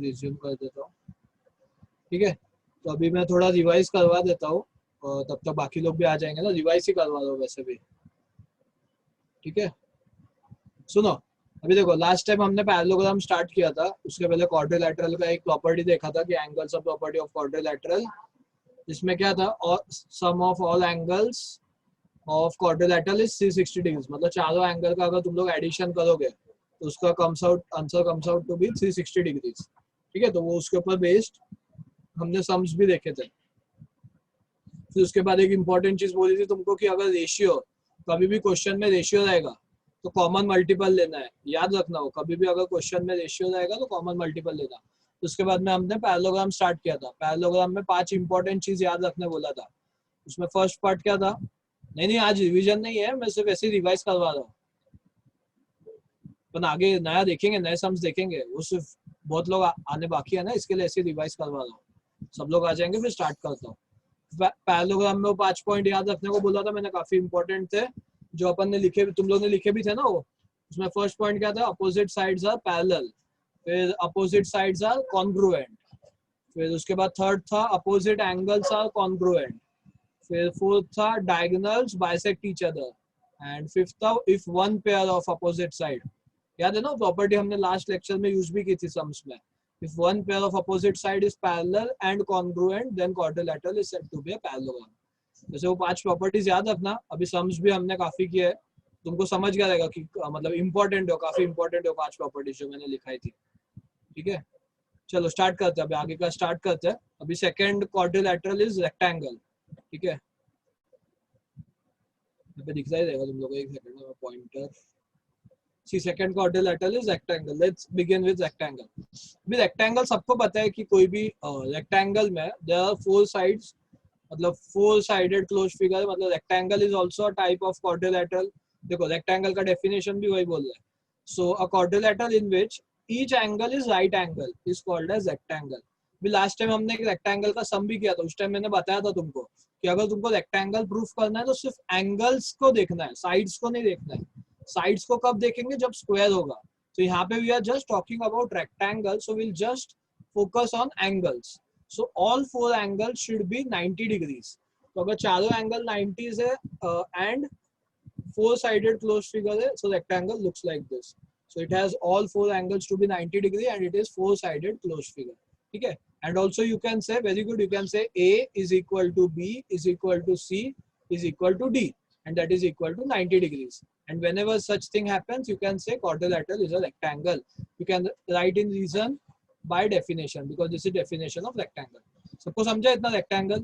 Resume कर देता हूँ, ठीक है। तो अभी मैं थोड़ा रिवाइज करवा देता हूँ, और तब तक बाकी लोग भी आ जाएंगे ना, रिवाइज ही करवा दो वैसे भी, ठीक है। सुनो, अभी देखो लास्ट टाइम हमने पैरेललोग्राम स्टार्ट किया था, उसके पहले क्वाड्रिलैटरल का एक प्रॉपर्टी देखा था कि angles of property of quadrilateral, इसमें क्या था, और sum of all angles of quadrilateral is 360 degree, मतलब चारों एंगल का अगर तुम लोग एडिशन करोगे तो उसका answer comes out to be 360 degree, ठीक है। तो वो उसके ऊपर बेस्ड हमने सम्स भी देखे थे। फिर उसके बाद एक इंपॉर्टेंट चीज बोली थी तुमको कि अगर रेशियो, कभी भी क्वेश्चन में रेशियो रहेगा तो कॉमन मल्टीपल लेना है, याद रखना हो, कभी भी अगर क्वेश्चन में रेशियो रहेगा तो कॉमन मल्टीपल लेना। तो उसके बाद में हमने पैरेललोग्राम स्टार्ट किया था। पैरेललोग्राम में 5 इंपॉर्टेंट चीज याद रखने बोला था। उसमें फर्स्ट पार्ट क्या था, नहीं आज रिवीजन नहीं है, मैं सिर्फ ऐसे ही रिवाइज करवा रहा हूँ, पर आगे नया देखेंगे, नए सम्स देखेंगे, वो सिर्फ बहुत लोग आने बाकी है ना, इसके लिए ऐसे रिवाइज करवा रहा हूँ। सब लोग आ जाएंगे फिर स्टार्ट करता हूँ। पैरेललोग्राम में वो 5 पॉइंट याद रखने को बोला था मैंने, काफी इंपॉर्टेंट थे जो अपन ने लिखे, तुम लोग ने लिखे भी थे ना वो। उसमें फर्स्ट पॉइंट क्या था, अपोजिट साइड्स आर पैरेलल, फिर अपोजिट साइड्स आर कॉन्ग्रुएंट, फिर उसके बाद थर्ड था अपोजिट एंगल्स आर कॉन्ग्रुएंट, फिर फोर्थ था diagonals bisect each other, and fifth था if one pair of opposite side, याद है ना प्रॉपर्टी हमने लास्ट लेक्चर में यूज भी की थी सम्स में, if one pair of opposite side is parallel and congruent then quadrilateral is said to be a parallelogram। जैसे वो 5 प्रॉपर्टीज याद रखना, अभी सम्स भी हमने काफी किए है, तुमको समझ गया रहेगा कि मतलब इंपॉर्टेंट हो, काफी इंपॉर्टेंट हो 5 प्रॉपर्टीज जो मैंने लिखाई थी, ठीक है। चलो स्टार्ट करते हैं, अभी आगे का स्टार्ट करते हैं। अभी सेकंड क्वाड्रिलैटरल इज रेक्टेंगल, ठीक है। यहाँ पे दिख रहा ही रहेगा तुम लोगों को, एक सेकंड में pointer. See, second quadrilateral is rectangle. Let's begin with rectangle. अभी rectangle सबको पता है कि कोई भी rectangle में there are 4 sides, मतलब 4 sided closed figure, मतलब rectangle is also a type of quadrilateral। देखो rectangle का definition भी वही बोल रहा है। So a quadrilateral in which each angle is right angle is called as rectangle। अभी लास्ट टाइम हमने एक rectangle का सम भी किया था, उस टाइम मैंने बताया था तुमको कि अगर तुमको rectangle प्रूफ करना है तो सिर्फ एंगल्स को देखना है, साइड्स को नहीं देखना है। साइड्स को कब देखेंगे, जब स्क्वायर होगा। तो यहाँ पे we are just talking about rectangle, so will just focus on angles. So all 4 angles should be 90 degrees. तो अगर चारों एंगल 90 है एंड 4 साइडेड क्लोज फिगर है, so rectangle looks like this. So it has all 4 angles to be 90 degree and it is 4 sided close figure, ठीक है। And also you can say, very good, you can say A is equal to B is equal to C is equal to D and that is equal to 90 degrees। And whenever such thing happens, you can say quadrilateral is a rectangle। You can write in reason by definition because this is definition of rectangle। सबको समझा इतना rectangle?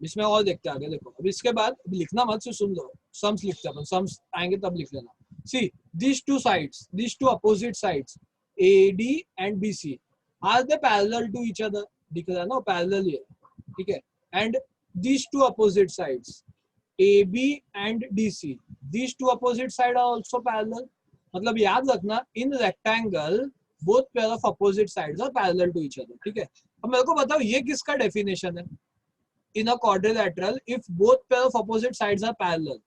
इसमें और देखते हैं आगे। देखो अब इसके बाद लिखना मत, से सुन लो, सम्स लिखते हैं अपन, सम्स आएंगे तब लिख लेना। See, these two sides, these two opposite sides AD and BC are they parallel to each other? दिख रहा है ना, parallel है, ठीक है। And these two opposite sides AB and DC, these two opposite side are also parallel। मतलब याद रखना, in rectangle both pair of opposite sides are parallel to each other, ठीक है। अब मेरे को बताओ ये किसका डेफिनेशन है, in a quadrilateral if both pair of opposite sides are parallel,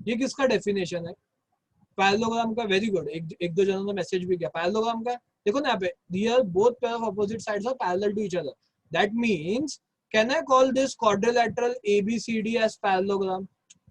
ये किसका डेफिनेशन है, पैरेललोग्राम का। वेरी गुड, एक दो जनों ने मैसेज भी किया पैरेललोग्राम का। देखो ना यहाँ पे, here both pair of opposite sides are parallel to each other, that means can I call this quadrilateral ABCD as parallelogram?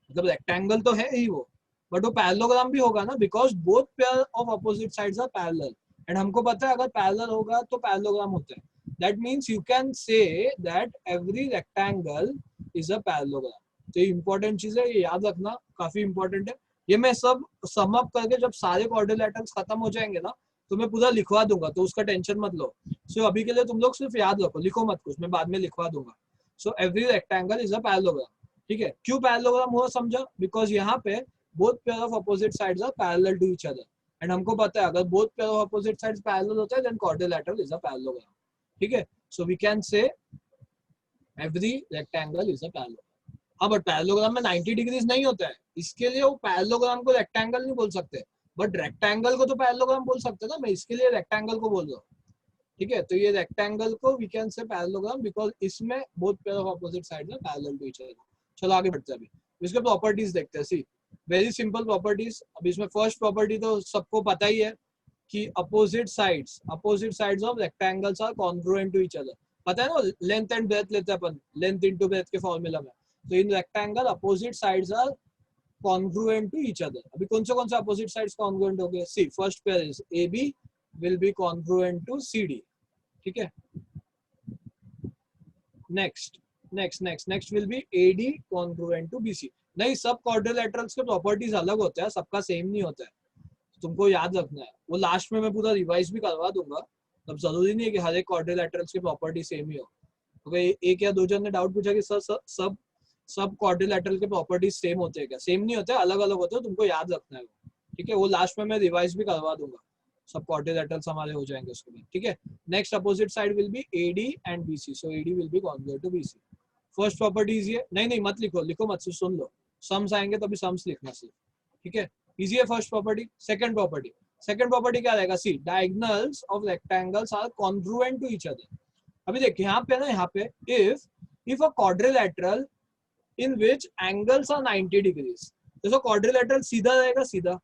मतलब रेक्टेंगल तो है ही वो, बट वो पैरेललोग्राम भी होगा ना, because both pair of opposite sides are parallel. And हमको पता है अगर पैरेलल होगा तो पैरेललोग्राम होता है। That means you can say that every rectangle is a parallelogram. तो ये इंपॉर्टेंट चीज है, ये याद रखना, काफी इंपॉर्टेंट है। ये मैं सब सम अप करके जब सारे क्वाड्रिलैटरल्स खत्म हो जाएंगे ना तो मैं पूरा लिखवा दूंगा, तो उसका टेंशन मत लो। सो अभी के लिए तुम लोग सिर्फ याद रखो, लिखो मत कुछ, मैं बाद में लिखवा दूंगा। So every rectangle is a parallelogram, ठीक है। क्यों पैरेललोग्राम हुआ समझा, बिकॉज यहाँ पे both pair of opposite sides are parallel to each other and हमको पता है अगर both pair of opposite sides parallel होता है then quadrilateral is a parallelogram, ठीक है। So we can say every rectangle is a parallelogram. हाँ but parallelogram में 90 डिग्रीज नहीं होता है, इसके लिए वो पैरेललोग्राम को रेक्टेंगल नहीं बोल सकते, बट रेक्टेंगल को तो पैरेललोग्राम बोल सकते ना, मैं इसके लिए रेक्टेंगल को बोल रहा हूँ, ठीक है। तो ये रेक्टेंगल को we can say parallelogram because इसमें both pair of opposite sides are parallel to each other. चलो आगे बढ़ते हैं, अभी इसके प्रॉपर्टीज देखते हैं। See very simple properties. अब इसमें फर्स्ट प्रॉपर्टी तो सबको पता ही है कि opposite sides of rectangles are congruent to each other. पता है ना, लेंथ एंड ब्रेथ लेते हैं अपन, लेंथ इनटू ब्रेथ के फॉर्मूला में। तो in rectangle opposite sides are congruent to each other. अभी कौन से अपोजिट साइड्स कॉन्ग्रुएंट हो गए? See first pair is AB will be congruent to CD। ठीक है, next will be AD congruent to BC। नहीं, सब क्वाड्रिलेटरल्स के प्रॉपर्टीज अलग होते हैं, सबका सेम नहीं होता है, तुमको याद रखना है। वो लास्ट में मैं पूरा रिवाइज भी करवा दूंगा, तब जरूरी नहीं है कि हर एक क्वाड्रिलेटरल्स की प्रॉपर्टी सेम ही हो। तो एक या दो जन ने डाउट पूछा कि सर सब क्वाड्रिलेटरल के प्रॉपर्टीज सेम होते हैं क्या? सेम नहीं होते, अलग अलग होते हैं, तुमको याद रखना है। ठीक है, वो लास्ट में मैं रिवाइज भी करवा दूंगा, सब क्वाड्रिलेटरल्स हमारे हो जाएंगे उसके बाद। ठीक है, next opposite side will be AD and BC, so AD will be congruent to BC। First property is ये, नहीं मत लिखो मत, सुन लो, सम्स आएंगे तभी सम्स लिखना सिर्फ। ठीक है, इजी है फर्स्ट प्रॉपर्टी। सेकंड प्रॉपर्टी क्या रहेगा? See diagonals of rectangles are congruent to each other. अभी देखिए यहाँ पे if a quadrilateral in which angles are 90 degrees, जैसे क्वाड्रिलेटरल सीधा रहेगा, सीधा।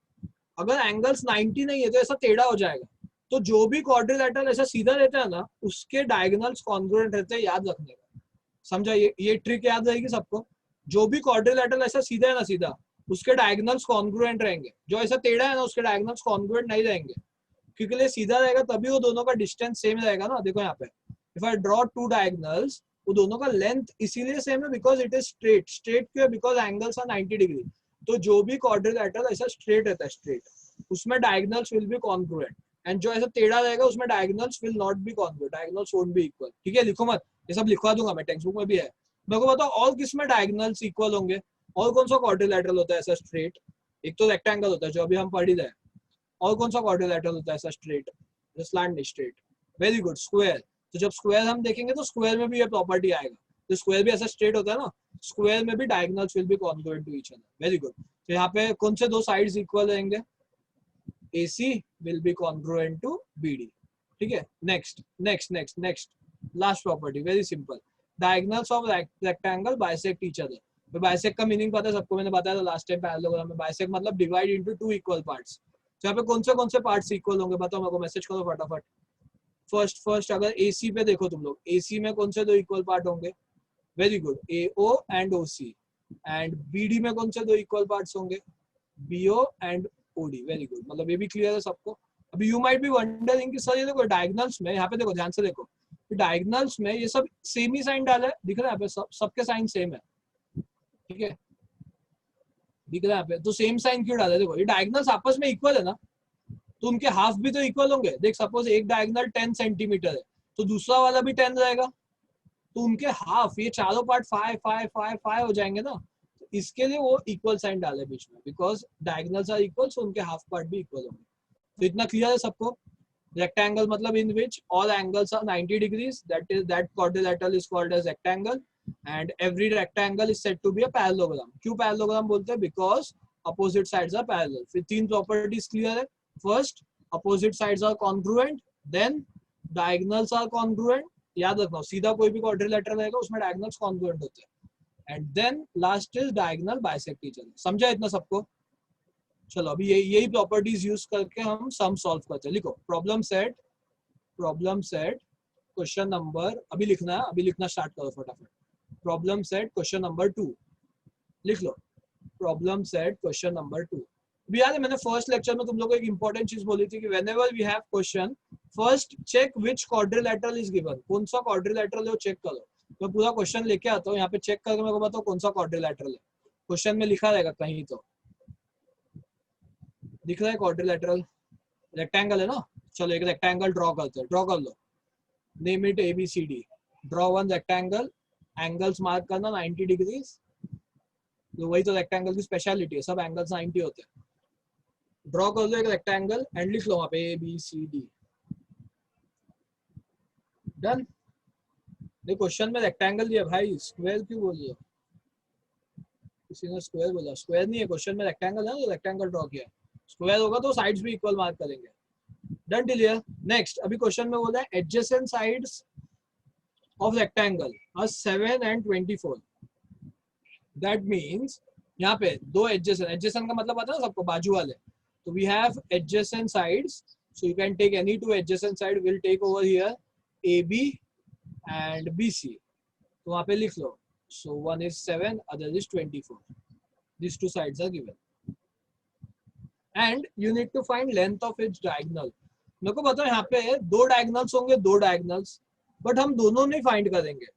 अगर एंगल्स 90 नहीं है तो ऐसा टेढ़ा हो जाएगा। तो जो भी क्वाड्रिलेटरल ऐसा सीधा रहता है ना, उसके डायगोनल्स कॉन्ग्रुएंट रहते हैं, याद रखने का। समझा? ये ट्रिक याद रहेगी सबको। जो भी क्वाड्रिलेटरल ऐसा सीधा है ना, सीधा, उसके डायगोनल्स कॉन्ग्रुएंट रहेंगे। जो ऐसा टेढ़ा है ना, उसके डायगोनल्स कॉन्ग्रुएंट नहीं रहेंगे, क्योंकि ये सीधा रहेगा तभी वो दोनों का डिस्टेंस सेम रहेगा ना। देखो यहाँ पे, if I draw two diagonals, वो दोनों का लेंथ इसीलिए सेम है because it is straight. Straight क्यों है? Because angles are 90 degree. तो जो भी क्वाड्रिलेटरल ऐसा स्ट्रेट रहता है, स्ट्रेट, उसमें diagonals will be congruent, and जो ऐसा टेढ़ा रहेगा उसमें diagonals will not be congruent, diagonals won't be equal. ठीक है, लिखो मत, ये सब लिखवा दूंगा मैं, टेक्स्ट बुक में भी है। मेरे को बताओ और किस में डायगोनल्स इक्वल होंगे? और कौन सा क्वाड्रिलेटरल होता है ऐसा स्ट्रेट? एक तो रेक्टेंगल होता है जो अभी हम पढ़ ही रहे हैं, और कौन सा क्वाड्रिलेटरल होता है ऐसा स्ट्रेट? स्लैंट नहीं, स्ट्रेट। Very good, square. तो जब स्क्वायर हम देखेंगे तो स्क्वायर में भी ये प्रॉपर्टी आएगा। तो स्क्वायर भी ऐसा स्ट्रेट होता है ना, स्क्वायर में भी diagonals will be congruent to each other. Very good. तो यहाँ पे कौन से दो साइड्स इक्वल रहेंगे? AC will be congruent to BD। ठीक है, next last property, very simple. Diagonals of rectangle bisect each other. तो बाइसेक्ट का मीनिंग पता है सबको, मैंने बताया था लास्ट टाइम पैरेललोग्राम में। बाइसेक्ट मतलब divide into two equal parts. तो यहाँ पे कौन से पार्ट्स इक्वल होंगे बताओ मेरे को, मैसेज करो फटाफट। फर्स्ट अगर AC पे देखो तुम लोग, AC में कौन से दो इक्वल पार्ट होंगे? Very good, AO and OC। And BD में कौन से दो इक्वल पार्ट्स होंगे? BO and OD। Very good, मतलब ये भी क्लियर है सबको। अभी यू माइट बी वंडरिंग कि सर ये देखो डायगोनल्स में, यहाँ पे देखो ध्यान से देखो, डायगोनल्स में ये सब सेम ही साइन डाला है, दिख रहा है यहाँ पे, सबके साइन सेम है। ठीक है, दिख रहा है यहाँ पे, तो सेम साइन क्यों डाला है? देखो ये डायगोनल्स आपस में इक्वल है ना, तो उनके हाफ भी तो इक्वल होंगे। देख, सपोज एक डायगोनल 10 सेंटीमीटर है, तो दूसरा वाला भी 10 रहेगा, तो उनके हाफ, ये चारों पार्ट 5 5 5 5 हो जाएंगे ना। तो इसके लिए वो इक्वल साइन डाले बीच में, बिकॉज डायगोनल्स आर इक्वल, सो उनके हाफ पार्ट भी इक्वल होंगे। तो इतना क्लियर है सबको? रेक्टेंगल मतलब in which all angles are 90 degrees, that quadrilateral is called as rectangle, and every rectangle is said to be a parallelogram। क्यों पैरेललोग्राम बोलते हैं? Because opposite sides are parallel. फिर तीन प्रॉपर्टीज क्लियर है। First, opposite sides are congruent, then diagonals are congruent, याद रखना सीधा कोई भी क्वाड्रिलेटरल रहेगा उसमें डायगोनल्स कॉन्ग्रुएंट होते हैं, and then last is diagonal bisect each other. समझा इतना सबको? चलो अभी यही प्रॉपर्टीज यूज करके हम सम सॉल्व करते हैं। लिखो प्रॉब्लम सेट क्वेश्चन नंबर, अभी लिखना है, अभी लिखना स्टार्ट करो फटाफट। प्रॉब्लम सेट क्वेश्चन नंबर 2 लिख लो। Problem set question number 2। अभी याद है मैंने फर्स्ट लेक्चर में तुम लोगों को एक इंपॉर्टेंट चीज बोली थी कि whenever we have question, first check which quadrilateral is given. कौन सा क्वाड्रिलेटरल है वो चेक करो। मैं पूरा क्वेश्चन लेके आता हूँ, यहाँ पे चेक करके मेरे को बताओ कौन सा क्वाड्रिलेटरल है। क्वेश्चन में लिखा रहेगा कहीं, तो दिख रहा है क्वाड्रिलेटरल, रेक्टेंगल है ना। चलो एक रेक्टेंगल ड्रॉ करते हैं, ड्रॉ कर लो। Name it ABCD। Draw one rectangle, angles mark करना 90 डिग्रीज। तो वही तो रेक्टेंगल की स्पेशलिटी है, सब एंगल्स 90 होते हैं। ड्रॉ कर लो एक रेक्टेंगल एंड लिख लो वहां पे ABCD। डन। नहीं, क्वेश्चन में रेक्टेंगल दिया भाई, स्क्वायर क्यों बोल रहे हो? किसी ने स्क्वायर बोला, स्क्वायर नहीं है, क्वेश्चन में रेक्टेंगल है, तो रेक्टेंगल ड्रॉ किया। स्क्वायर होगा तो साइड्स भी इक्वल मार्क करेंगे। Done clear. नेक्स्ट, अभी क्वेश्चन में बोला है adjacent sides of rectangle are 7 and 24। That means यहाँ पे दो एडजेसेंट का मतलब आता है ना सबको, बाजू वाले। तो we have adjacent sides, So you can take any two adjacent side. We'll take over here AB and BC. तो वहाँ पे लिख लो. So one is 7, other is 24. These two sides are given. And you need to find length of each diagonal. मेरे को बताओ यहाँ पे दो diagonals होंगे, दो diagonals, but हम दोनों नहीं find करेंगे.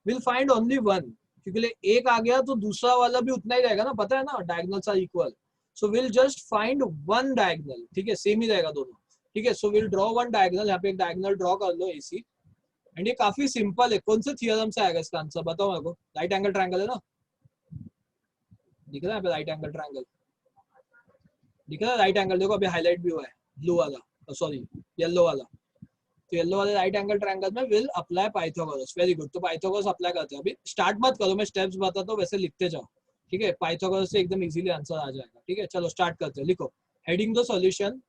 We'll find only one. क्योंकि एक आ गया तो दूसरा वाला भी उतना ही रहेगा ना, पता है ना, diagonals are equal. So we'll just find one diagonal. ठीक है, सेम ही रहेगा दोनों. ठीक है, so we'll draw one diagonal. यहाँ पे एक diagonal draw कर लो AC. एंड ये काफी सिंपल है. कौन से थियरम से आएगा इसका आंसर बताओ मेरे को. राइट एंगल ट्रायंगल है ना, दिख रहा है राइट एंगल ट्रायंगल दिख रहा है. राइट एंगल देखो अभी हाईलाइट भी हुआ है ब्लू वाला, सॉरी येलो वाला. तो येलो वाले राइट एंगल ट्रायंगल में will apply Pythagoras. Very good. तो पाइथागोरस अप्लाई करते हैं. अभी स्टार्ट मत करो, मैं स्टेप्स बताता हूँ, वैसे लिखते जाओ. ठीक है, पाइथागोरस से एकदम इजीली आंसर आ जाएगा. ठीक है, चलो स्टार्ट करते हैं. लिखो हेडिंग द सॉल्यूशन.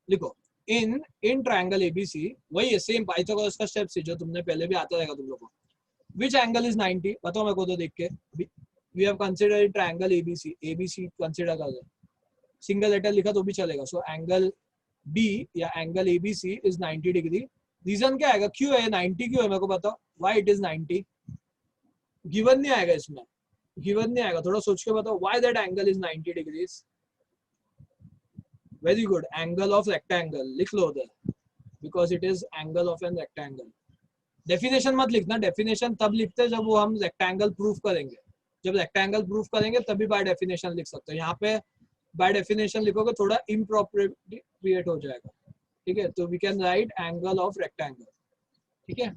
लिखो इन ट्रायंगल एबीसी. वही है सेम पाइथागोरस का स्टेप से जो तुमने पहले भी आता रहेगा तुम लोगों को. Which angle is 90. बताओ मेरे को तो देख के. We have considered triangle ABC. ABC consider कर दो. सिंगल लेटर लिखा तो भी चलेगा. सो एंगल बी या angle ABC is 90 degree. Reason क्या आएगा, क्यों है 90, क्यों है मेरे को बताओ. Why it is 90. गिवन नहीं आएगा इसमें, गिवन नहीं आएगा. थोड़ा सोच के बताओ why that angle is 90 degrees. Very good. Angle of rectangle लिख लो उधर, because it is angle of an rectangle. Definition मत लिखना. Definition तब लिखते हैं जब वो हम rectangle proof करेंगे. जब rectangle proof करेंगे तभी by definition लिख सकते हैं. यहाँ पे by definition लिखोगे थोड़ा impropriety create हो जाएगा. ठीक है, तो we can write angle of rectangle. ठीक है,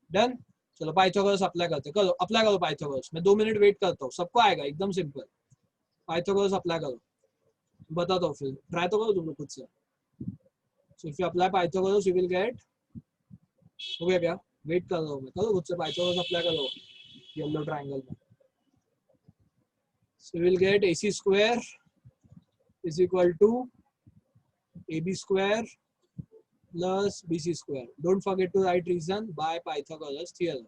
done. चलो पाइथागोरस अप्लाई करते. करो अप्लाई करो पाइथागोरस. मैं 2 मिनट वेट करता हूँ. सबको आएगा एकदम सिंपल. पाइथागोरस अप्लाई करो. बता दो फिर, ट्राई तो करो तुम लोग खुद से. So if you apply Pythagoras you will get. हो गया क्या, वेट कर रहा हूँ मैं. करो खुद से पाइथागोरस अप्लाई करो येलो ट्रायंगल में. So will get AC square is equal to AB square plus BC square. Don't forget to write reason by Pythagoras theorem.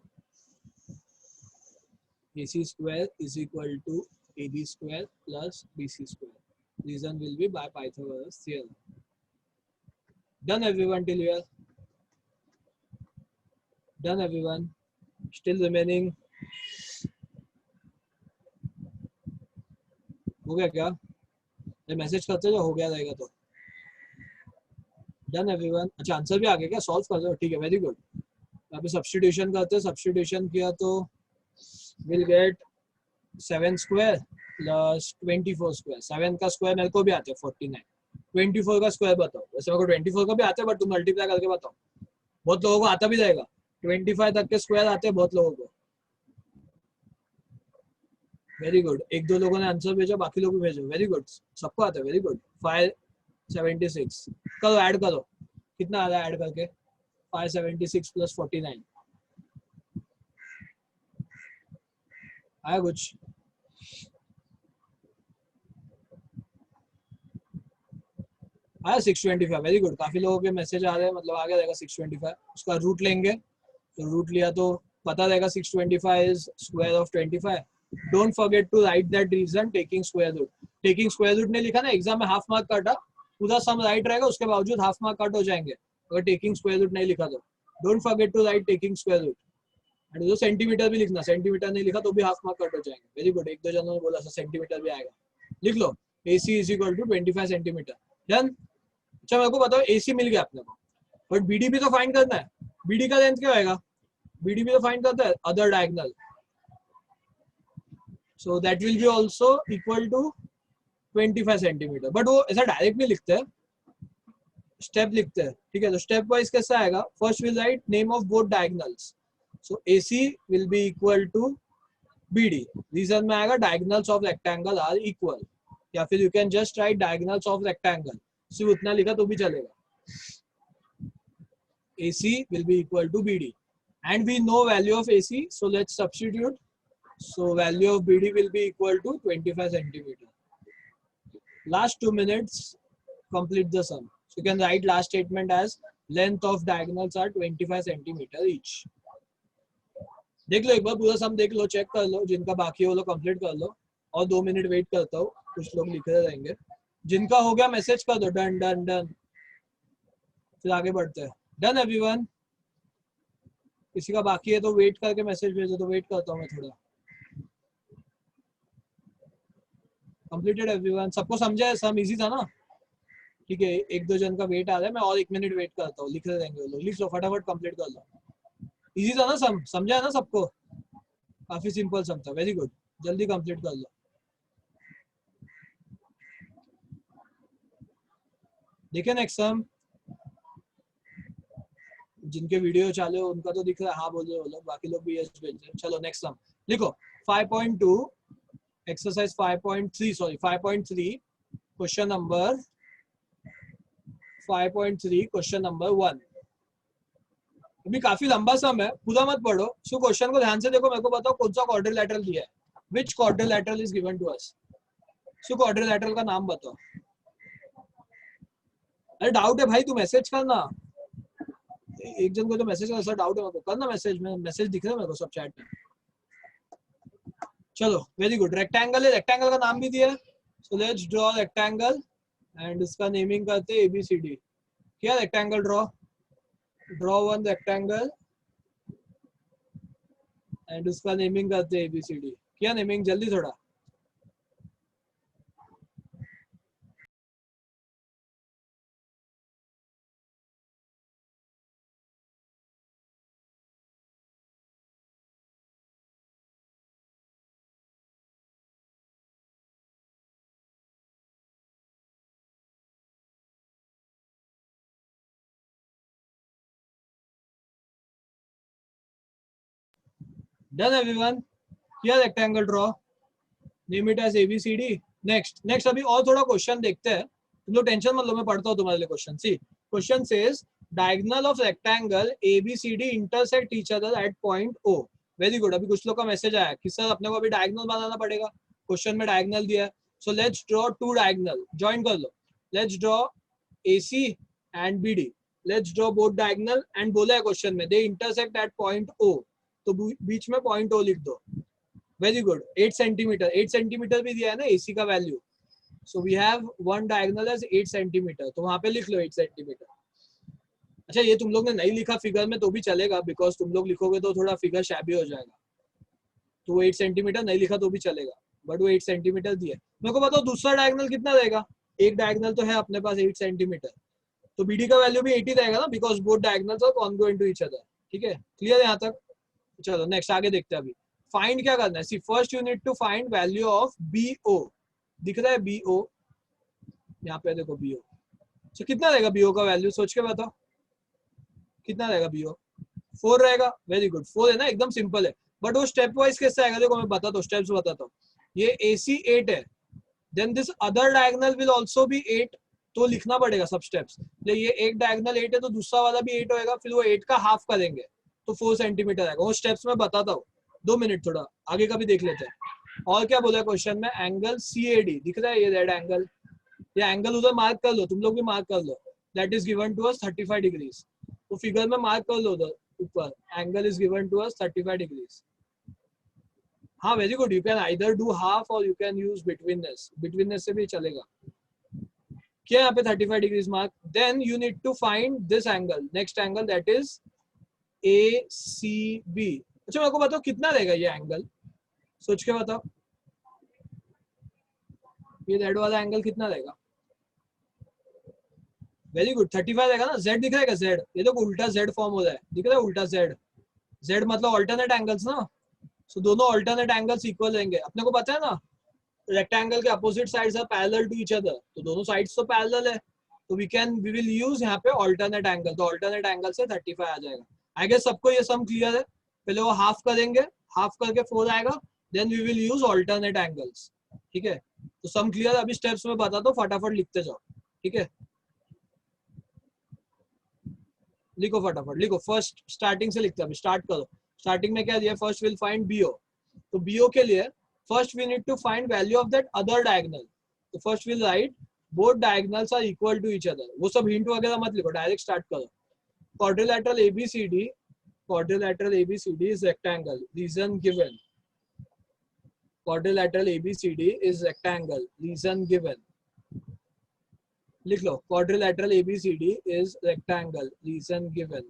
AC square is equal to AB square plus BC square. Reason will be by Pythagoras theorem. Done everyone till here? Done everyone? Still remaining? हो गया क्या? ये message करते जो हो गया रहेगा तो. Done everyone? अच्छा आंसर भी आ गया क्या? सॉल्व कर दो. ठीक है, वेरी गुड. अभी सब्स्टिट्यूशन करते हैं. सब्स्टिट्यूशन किया तो will get 7 square plus 24 square. 7 का स्क्वायर मेरे को भी आता है 49. 24 का स्क्वायर बताओ. वैसे मेरे को 24 का भी आता है बट तुम मल्टीप्लाई करके बताओ. बहुत लोगों को आता भी जाएगा. 25 तक के स्क्वायर आते हैं बहुत लोगों को. Very good. एक दो लोगों ने आंसर भेजा, बाकी लोग भी भेजो. वेरी गुड, सबको आता है. Very good. 576 करो, ऐड करो. कितना आ रहा है ऐड करके. 576 प्लस 49 आया कुछ. आया 625. Very good. काफी लोगों के मैसेज आ रहे हैं, मतलब आ गया रहेगा 625. उसका रूट लेंगे तो रूट लिया तो पता रहेगा 625 is square of 25. Don't forget to write that reason taking square root. Taking square root ने लिखा ना एग्जाम में हाफ मार्क काटा, पूरा सम राइट रहेगा, उसके बावजूद हाफ मार्क कट हो जाएंगे अगर टेकिंग स्क्वायर रूट नहीं लिखा तो. Don't forget to write taking square root. And जो सेंटीमीटर भी लिखना. सेंटीमीटर नहीं लिखा तो भी हाफ मार्क कट हो जाएंगे. Very good. एक दो जनों ने बोला सेंटीमीटर भी आएगा. लिख लो AC is equal to 25 centimetre. Done. अच्छा मेरे को बताओ AC मिल गया अपने को, बट BD भी तो फाइंड करना है. BD का लेंथ क्या होगा. BD भी तो फाइंड करता है other diagonal. So that will be also equal to 25 centimetre. But वो ऐसा डायरेक्ट नहीं लिखते हैं, स्टेप लिखते हैं. ठीक है, तो स्टेप वाइज कैसे आएगा. First will write name of both diagonals. So AC will be equal to BD. Reason में आएगा diagonals of rectangle are equal, या फिर you can just write diagonals of rectangle. सिर्फ उतना लिखा तो भी चलेगा. AC will be equal to BD and we know value of AC, so let's substitute. So value of BD will be equal to 25 centimeter. Last 2 minutes, complete the sum. So you can write last statement as length of diagonals are 25 centimeter each. देख लो एक बार पूरा सम देख लो, check कर लो. जिनका बाकी है वो लोग कंप्लीट कर लो. और 2 मिनट वेट करता हूँ, कुछ लोग लिख रहे रहेंगे. जिनका हो गया मैसेज कर दो. Done done done. फिर आगे बढ़ते हैं। Done everyone? किसी का बाकी है तो वेट करके मैसेज भेजो, तो वेट करता हूँ मैं थोड़ा। Completed everyone? सबको समझा है? सम इजी था ना? ठीक है, एक दो जन का वेट आ रहा है, मैं और 1 मिनट वेट करता हूँ। लिख रहे रहेंगे वो लोग, लिख लो फटाफट, कंप्लीट कर लो। इजी था ना? सम समझा है ना सबको? काफी सिंपल सम था, वेरी गुड, जल्दी कंप्लीट कर लो। देखिए नेक्स्ट सम, जिनके वीडियो चालू हो उनका तो दिख रहा है, हाँ बोल रहे हो लोग, बाकी लोग भी यस भेज रहे हैं। चलो नेक्स्ट सम लिखो। 5.2 exercise 5.3 sorry 5.3 question number 5.3 question number 1। अभी काफी लंबा सम है, पूरा मत पढ़ो, सो क्वेश्चन को ध्यान से देखो, मेरे को बताओ कौन सा क्वाड्रिलैटरल दिया है, which quadrilateral is given to us. So quadrilateral का नाम बताओ। अरे डाउट है भाई, तू मैसेज करना, एक जन को तो मैसेज करना, सर डाउट है मेरे को, करना मैसेज में, मैसेज दिख रहा है मेरे को सब चैट में। चलो वेरी गुड, रेक्टेंगल है, रेक्टेंगल का नाम भी दिया है, so let's draw rectangle and इसका नेमिंग करते हैं ABCD। क्या rectangle draw one rectangle and उसका नेमिंग करते हैं ABCD। क्या नेमिंग, जल्दी थोड़ा। Done everyone? क्या rectangle draw, name it as ABCD। Next अभी और थोड़ा क्वेश्चन देखते हैं, तुम लोग टेंशन मत लो, मैं पढ़ता हूँ तुम्हारे लिए question. See question says diagonal of rectangle ABCD intersect each other at point O। Very good, अभी कुछ लोग का मैसेज आया कि सर अपने को अभी डायगोनल बनाना पड़ेगा, क्वेश्चन में डायगोनल दिया है, so let's draw two diagonal, join कर लो। Let's draw AC and BD, let's draw both diagonal and बोला है क्वेश्चन में they intersect at point O, तो बीच में पॉइंट O लिख दो। वेरी गुड, 8 सेंटीमीटर, 8 सेंटीमीटर भी दिया है ना AC का value, so we have one diagonal as 8 centimetre, तो वहां पे लिख लो 8 सेंटीमीटर। अच्छा ये तुम लोग ने नहीं लिखा फिगर में तो भी चलेगा, बिकॉज तुम लोग लिखोगे तो थोड़ा फिगर शैबी हो जाएगा, तो वो 8 सेंटीमीटर नहीं लिखा तो भी चलेगा, बट वो 8 सेंटीमीटर दिया है। मेरे को बताओ दूसरा डायगोनल कितना रहेगा, एक डायगोनल तो है अपने पास 8 सेंटीमीटर, तो BD का वैल्यू भी 80 रहेगा ना, because both diagonals are congruent to each other. ठीक है, क्लियर है यहाँ तक? चलो नेक्स्ट आगे देखते हैं। अभी फाइंड क्या करना है, see first you need to find value of BO। दिख रहा है BO, यहाँ पे देखो BO, तो कितना रहेगा BO का वैल्यू, सोच के बताओ कितना रहेगा BO। 4 रहेगा, वेरी गुड, 4 है ना, एकदम सिंपल है, बट वो स्टेप वाइज कैसे आएगा, देखो मैं बताता हूँ, स्टेप्स बताता हूँ। ये AC 8 है, then this other diagonal will also be 8, तो लिखना पड़ेगा सब स्टेप्स। ये एक डायगोनल 8 है तो दूसरा वाला भी 8 होएगा, फिर वो 8 का हाफ करेंगे तो 4 सेंटीमीटर आएगा, वो स्टेप्स में बताता हूँ, 2 मिनट, थोड़ा आगे का भी देख लेते हैं। और क्या बोला क्वेश्चन में, एंगल CAD दिख रहा है, ये रेड एंगल, ये एंगल उधर मार्क कर लो, तुम लोग भी मार्क कर लो, that is given to us 35 degrees, तो फिगर में मार्क कर लो उधर ऊपर, angle is given to us 35 degrees. हाँ very good, you can either do half or you can use betweenness, betweenness से भी चलेगा। क्या यहाँ पे 35 degrees mark, then you need to find this angle, next angle that is ACB। अच्छा मेरे को बताओ कितना रहेगा ये एंगल, सोच के बताओ, ये रेड वाला एंगल कितना रहेगा। वेरी गुड, 35 रहेगा ना, Z दिख रहा है, Z ये तो उल्टा Z फॉर्म हो रहा है, दिख रहा है उल्टा Z मतलब ऑल्टरनेट एंगल्स ना, सो दोनों ऑल्टरनेट एंगल्स इक्वल रहेंगे, अपने को पता है ना, रेक्टेंगल के opposite sides are parallel to each other, तो दोनों साइड्स तो पैरेलल है, तो वी विल यूज यहाँ पे ऑल्टरनेट एंगल, तो ऑल्टरनेट एंगल से 35 आ जाएगा। आई गेस सबको ये सम क्लियर है, पहले वो हाफ करेंगे, हाफ करके 4 आएगा, then we will use alternate angles. ठीक है, तो सम क्लियर, अभी स्टेप्स में बता दो, फटाफट लिखते जाओ। ठीक है, लिखो फटाफट लिखो, फर्स्ट स्टार्टिंग से लिखते हैं, अभी स्टार्ट करो। स्टार्टिंग में क्या दिया, फर्स्ट विल फाइंड BO, तो BO के लिए first we need to find value of that other diagonal, तो first will write both diagonals are equal to each other, वो सब हिंट वगैरह मत लिखो, डायरेक्ट स्टार्ट करो। Quadrilateral ABCD, quadrilateral ABCD is rectangle, reason given, quadrilateral ABCD is rectangle, reason given। लिख लो quadrilateral ABCD is rectangle, reason given.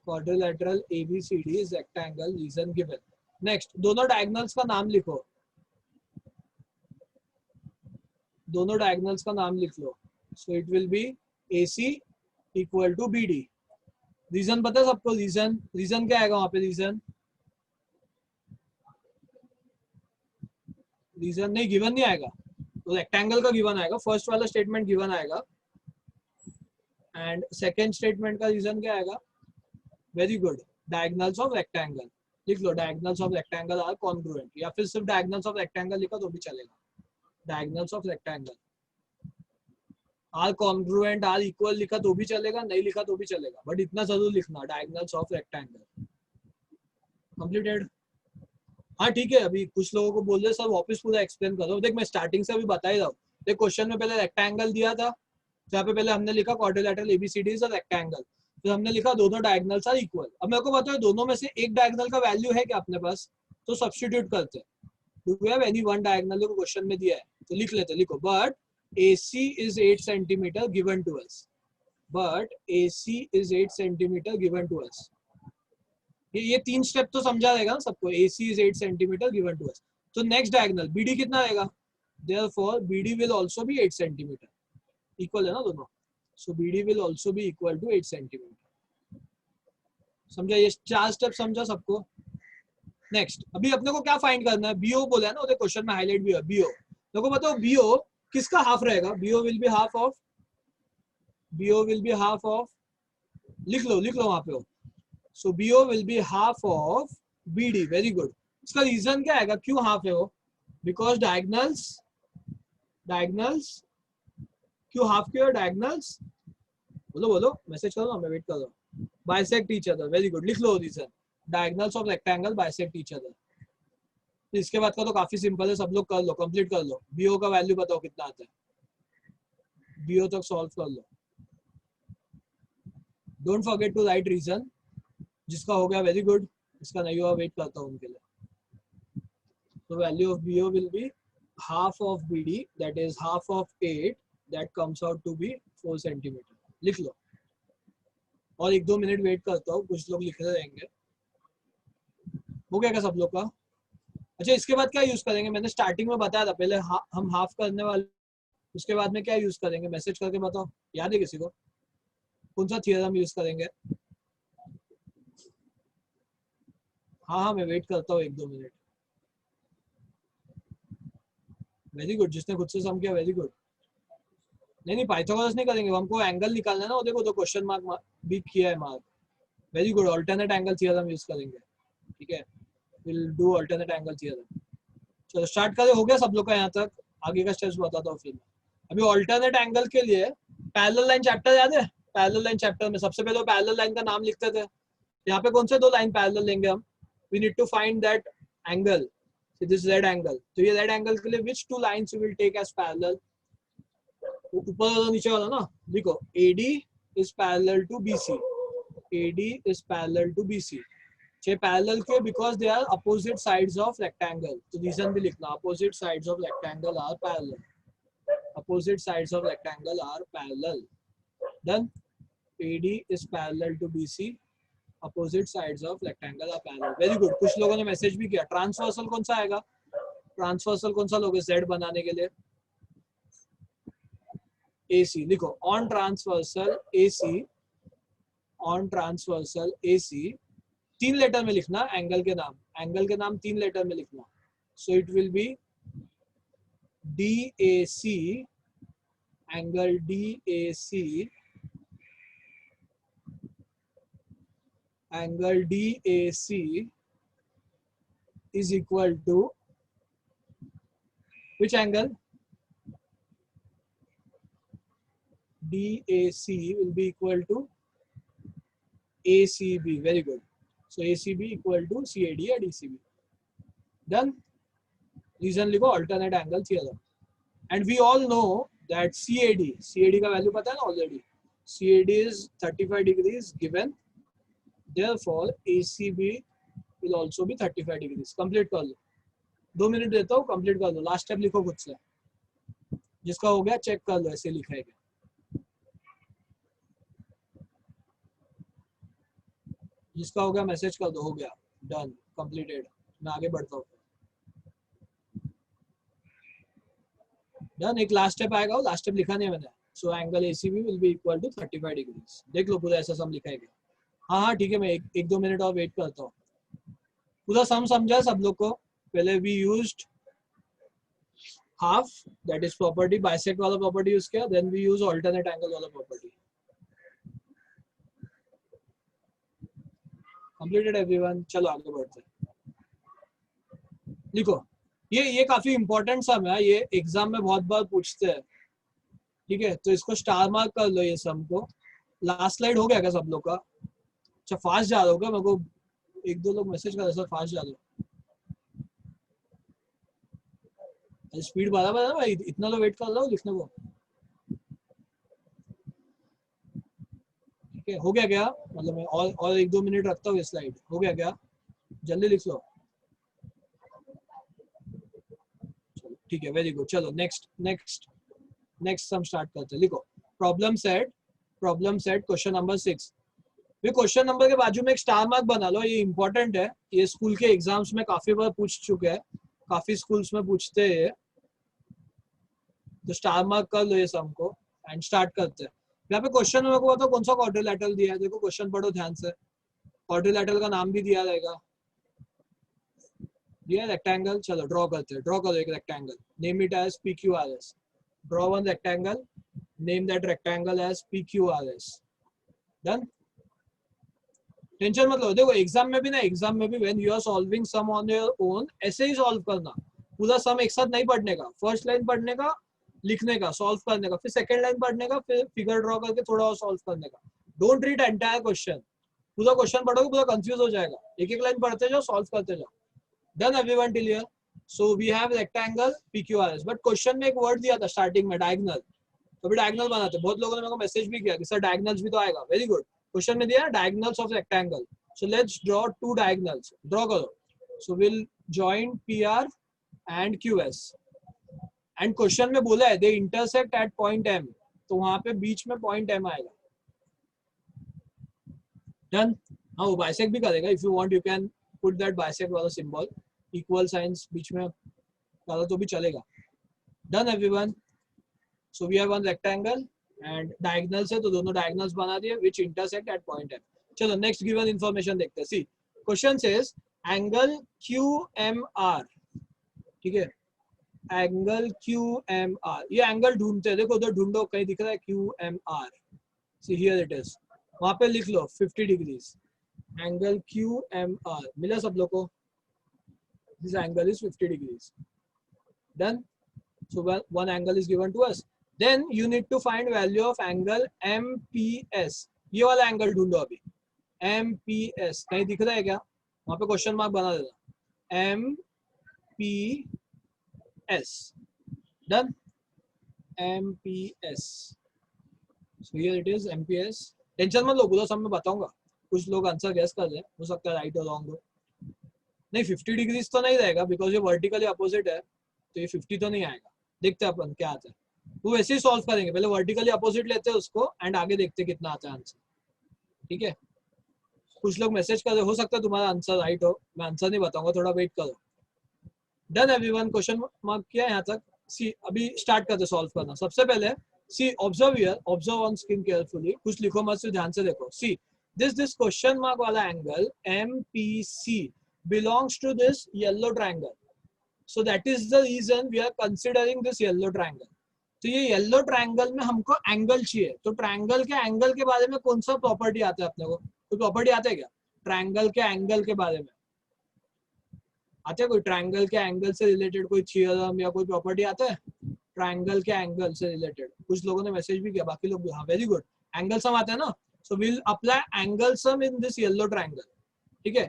Quadrilateral ABCD is rectangle, reason given. Next, दोनों diagonals का नाम लिखो, दोनों diagonals का नाम लिख लो. So it will be AC equal to BD. Reason पता है सबको? रीजन क्या आएगा वहां पे? रीजन नहीं, गिवन नहीं आएगा, तो रेक्टेंगल का गिवन आएगा. फर्स्ट वाला स्टेटमेंट गिवन आएगा एंड सेकंड स्टेटमेंट का रीजन क्या आएगा? Very good, diagonals of rectangle. लिख लो diagonals of rectangle are congruent, या फिर सिर्फ डायगोनल्स ऑफ रेक्टेंगल लिखा तो भी चलेगा. Diagonals of rectangle are congruent, are equal लिखा तो भी चलेगा, नहीं लिखा तो भी चलेगा, बट इतना जरूर लिखना, डायगोनल्स ऑफ रेक्टेंगल. कंप्लीटेड. हाँ ठीक है, अभी कुछ लोगों को बोल रहे सर वापस पूरा एक्सप्लेन करो. देख मैं स्टार्टिंग से अभी बता ही रहा हूँ. देख क्वेश्चन में पहले रेक्टेंगल दिया था, जहाँ पे पहले हमने लिखा quadrilateral ABCD is a rectangle, फिर हमने लिखा दोनों डायगोनल्स आर इक्वल. अब मेरे को बताओ दोनों में से एक डायगोनल का वैल्यू है क्या अपने पास? तो सब्स्टिट्यूट करते हैं. Do we have any one diagonal को क्वेश्चन में दिया है तो लिख लेते. लिखो but AC is 8 centimeter given to us. But AC is 8 centimeter given to us. ये तीन स्टेप तो समझा रहेगा ना सबको. AC is 8 centimeter given to us. तो नेक्स्ट डायगोनल BD कितना रहेगा? Therefore BD will also be 8 centimeter. Equal है ना दोनों. So BD will also be equal to 8 centimeter. समझा? ये चार स्टेप समझा सबको. नेक्स्ट अभी अपने को क्या फाइंड करना है? BO बोला है ना, उधर क्वेश्चन में हाईलाइट भी है BO. देखो बताओ BO किसका हाफ रहेगा? BO will be half of, BO will be half of, लिख लो वहां पे हो. So BO will be half of BD. Very good. इसका रीजन क्या आएगा? क्यों हाफ है वो? बिकॉज डायगोनल्स क्यों हाफ क्यों है? डायगोनल्स बोलो मैसेज करो, मैं वेट कर रहा हूँ. Bisect each other. Very good, लिख लो reason. Diagonals of rectangle bisect each other. इसके बाद का तो काफी सिंपल है, सब लोग कर लो, कंप्लीट कर लो. BO का वैल्यू बताओ कितना आता है? BO तक सॉल्व कर लो. Don't forget to write reason. जिसका हो गया वेरी गुड, इसका नहीं हुआ वेट करता हूँ उनके लिए. तो value of BO will be half of BD, that is half of 8, that comes out to be 4 centimetre. लिख लो और 1-2 मिनट वेट करता हूँ, कुछ लोग लिख रहे रहेंगे. हो गया क्या सब लोग का? अच्छा इसके बाद क्या यूज करेंगे? मैंने स्टार्टिंग में बताया था, पहले हम हाफ करने वाले, उसके बाद में क्या यूज करेंगे? मैसेज करके बताओ, याद है किसी को? कौन सा थियरम यूज करेंगे? हाँ मैं वेट करता हूँ 1-2 मिनट. वेरी गुड, जिसने खुद से सम किया वेरी गुड. नहीं पाइथागोरस नहीं करेंगे, हमको एंगल निकालना है ना. देखो तो क्वेश्चन मार्क भी किया है mark. Very good, alternate angle theorem use करेंगे. ठीक है, will do alternate angle theorem. चलो स्टार्ट करें. हो गया सब लोग का यहाँ तक? आगे का स्टेप्स बताता हूँ फिर. अभी अल्टरनेट एंगल के लिए पैरेलल लाइन चैप्टर याद है? पैरेलल लाइन चैप्टर में सबसे पहले पैरेलल लाइन का नाम लिखते थे. यहाँ पे कौन से दो लाइन पैरेलल लेंगे हम? We need to find that angle. This red angle. तो ये रेड एंगल के लिए which two lines we will take as parallel? ऊपर वाला नीचे वाला ना. देखो AD is parallel to BC. AD is parallel to BC. चे पैरेलल क्यों? Because they are opposite sides of rectangle. तो रीजन भी लिखना, opposite sides of rectangle are parallel. Opposite sides of rectangle are parallel. Done. AD is parallel to BC. Opposite sides of rectangle are parallel. Very good. कुछ लोगों ने message भी किया. Transversal कौन सा आएगा? ट्रांसवर्सल कौन सा लोगे Z बनाने के लिए? AC. लिखो on transversal AC. On transversal AC. 3 letter में लिखना एंगल के नाम. एंगल के नाम 3 लेटर में लिखना. So it will be DAC. Angle DAC. Angle DAC is equal to which angle? DAC will be equal to ACB. Very good. So ACB equal to CAD or DCB. Done. Reason लिखो alternate angle theorem. And we all know that CAD का value पता है ना already. CAD is 35 degrees given. Therefore ACB will also be 35 degrees. Complete कर लो. 2 minute देता हूँ, complete कर दो। लास्ट स्टेप लिखो खुद से, जिसका हो गया चेक कर लो, ऐसे लिखा है क्या। जिसका हो गया मैसेज कर दो, हो गया, डन, कंप्लीटेड। मैं आगे बढ़ता हूँ। डन। एक लास्ट स्टेप आएगा, वो लास्ट स्टेप लिखा नहीं है मैंने। So angle ACB will be equal to 35 degrees. देख लो पूरा ऐसा सम लिखा है क्या। हाँ हाँ ठीक है, मैं एक 2 मिनट और वेट करता हूँ। पूरा सम समझा सब लोग को। पहले we used half, that is property, bisect वाला प्रॉपर्टी यूज किया, then we use alternate angle वाला प्रॉपर्टी। Completed everyone. चलो आगे बढ़ते हैं। लिखो, ये काफी इंपॉर्टेंट सम है, ये एग्जाम में बहुत बार पूछते हैं। ठीक है, तो इसको स्टार मार्क कर लो ये सम को। लास्ट स्लाइड हो गया क्या सब लोग का? अच्छा फास्ट जा रहे हो क्या? मेरे को एक दो लोग मैसेज कर रहे सर फास्ट जा रहे हो। स्पीड बढ़ा बढ़ा भाई, इतना तो वेट कर रहा हूँ लिखने को। ठीक है, हो गया क्या? मतलब मैं और 1-2 मिनट रखता हूँ स्लाइड। हो गया क्या? जल्दी लिख लो। चलो ठीक है, वेरी गुड। चलो next next next sum start करते हैं। लिखो, प्रॉब्लम सेट क्वेश्चन नंबर 6। ये क्वेश्चन नंबर के बाजू में एक स्टार मार्क बना लो, ये इंपॉर्टेंट है। ये स्कूल के एग्जाम्स में काफी बार पूछ चुके हैं, काफी स्कूल्स में पूछते हैं। तो स्टार मार्क कर लो ये सम को एंड स्टार्ट करते हैं। यहाँ पे क्वेश्चन में को बताओ कौन सा क्वाड्रिलेटरल दिया है। देखो क्वेश्चन पढ़ो ध्यान से। क्वाड्रिलेटरल का नाम भी दिया रहेगा। दिया रेक्टेंगल। चलो ड्रॉ करते हैं। ड्रॉ करो एक rectangle, name it as PQRS। Draw one rectangle, name that rectangle as PQRS। Done. Tension मत लो। देखो एग्जाम में भी ना, एग्जाम में भी when you are solving sum on your own, ऐसे ही सॉल्व करना। पूरा सम एक साथ नहीं पढ़ने का। फर्स्ट लाइन पढ़ने का, लिखने का, सॉल्व करने का, फिर सेकंड लाइन पढ़ने का, फिर फिगर ड्रॉ करके थोड़ा और सॉल्व करने का। Don't read entire question. पूरा क्वेश्चन पढ़ोगे पूरा कंफ्यूज हो जाएगा। एक एक लाइन पढ़ते जाओ, सॉल्व करते जाओ। Done everyone till here? So we have rectangle PQRS, but question में एक वर्ड दिया था स्टार्टिंग में, डायगोनल। तो भी डायगोनल बनाते। बहुत लोगों ने मेरे को मैसेज भी किया कि सर डायगोनल्स भी तो आएगा। Very good. क्वेश्चन में दिया diagonals of rectangle. So let's draw 2 diagonals. Draw करो. So we'll join PR and QS. And question में बोला है they intersect at point M. तो वहाँ पे बीच में point M आएगा. Done. हाँ वो bisect भी करेगा. If you want you can put that bisect वाला symbol. Equal signs बीच में डालो तो भी चलेगा. Done everyone. So we have one rectangle and diagonals है तो दोनों diagonals बना दिए which intersect at point M. चलो नेक्स्ट गिवन इंफॉर्मेशन देखते हैं। सी क्वेश्चन सेज एंगल QMR। ठीक है, एंगल QMR, ये एंगल ढूंढते हैं। देखो उधर ढूंढो, कहीं दिख रहा है QMR। See here it is. वहां पे लिख लो 50 डिग्रीज। एंगल QMR मिला सब लोग को? This angle is 50 degrees. Done. So one angle is given to us. Then you need to find value of angle MPS। ये वाला एंगल ढूंढो अभी। MPS कहीं दिख रहा है क्या? वहां पे क्वेश्चन मार्क बना देना। MPS। Done. MPS। So here it is MPS। Tension मत लो, पूरा सब मैं बताऊंगा। कुछ लोग आंसर गैस कर लें, हो सकता है राइट और रॉन्ग हो। नहीं 50 डिग्रीज तो नहीं रहेगा बिकॉज ये वर्टिकली अपोजिट है, तो ये 50 तो नहीं आएगा। देखते हैं अपन क्या आता है। वो वैसे ही सॉल्व करेंगे, पहले वर्टिकली अपोजिट लेते हैं उसको एंड आगे देखते हैं कितना आता है आंसर। ठीक है, कुछ लोग मैसेज कर रहे, हो सकता है तुम्हारा आंसर राइट हो, मैं आंसर नहीं बताऊंगा, थोड़ा वेट करो। डन एवरीवन, क्वेश्चन मार्क किया यहाँ तक। सी अभी स्टार्ट करते सॉल्व करना। सबसे पहले see observe here, observe on screen carefully. कुछ लिखो मत, सिर्फ ध्यान से देखो। सी दिस क्वेश्चन मार्क वाला angle MPC belongs to this yellow triangle, so that is the reason we are considering this yellow triangle। तो ये येलो ट्रायंगल में हमको एंगल चाहिए, तो ट्रायंगल के एंगल के बारे में कौन सा प्रॉपर्टी आता है अपने को? कोई प्रॉपर्टी आता है क्या ट्रायंगल के एंगल के बारे में? आते है कोई ट्रायंगल के एंगल से रिलेटेड कोई थ्योरम या कोई प्रॉपर्टी आता है ट्रायंगल के एंगल से रिलेटेड? कुछ लोगों ने मैसेज भी किया, बाकी लोग भी। हाँ वेरी गुड, एंगल सम आता है ना। So will apply angle sum in this yellow triangle. ठीक है,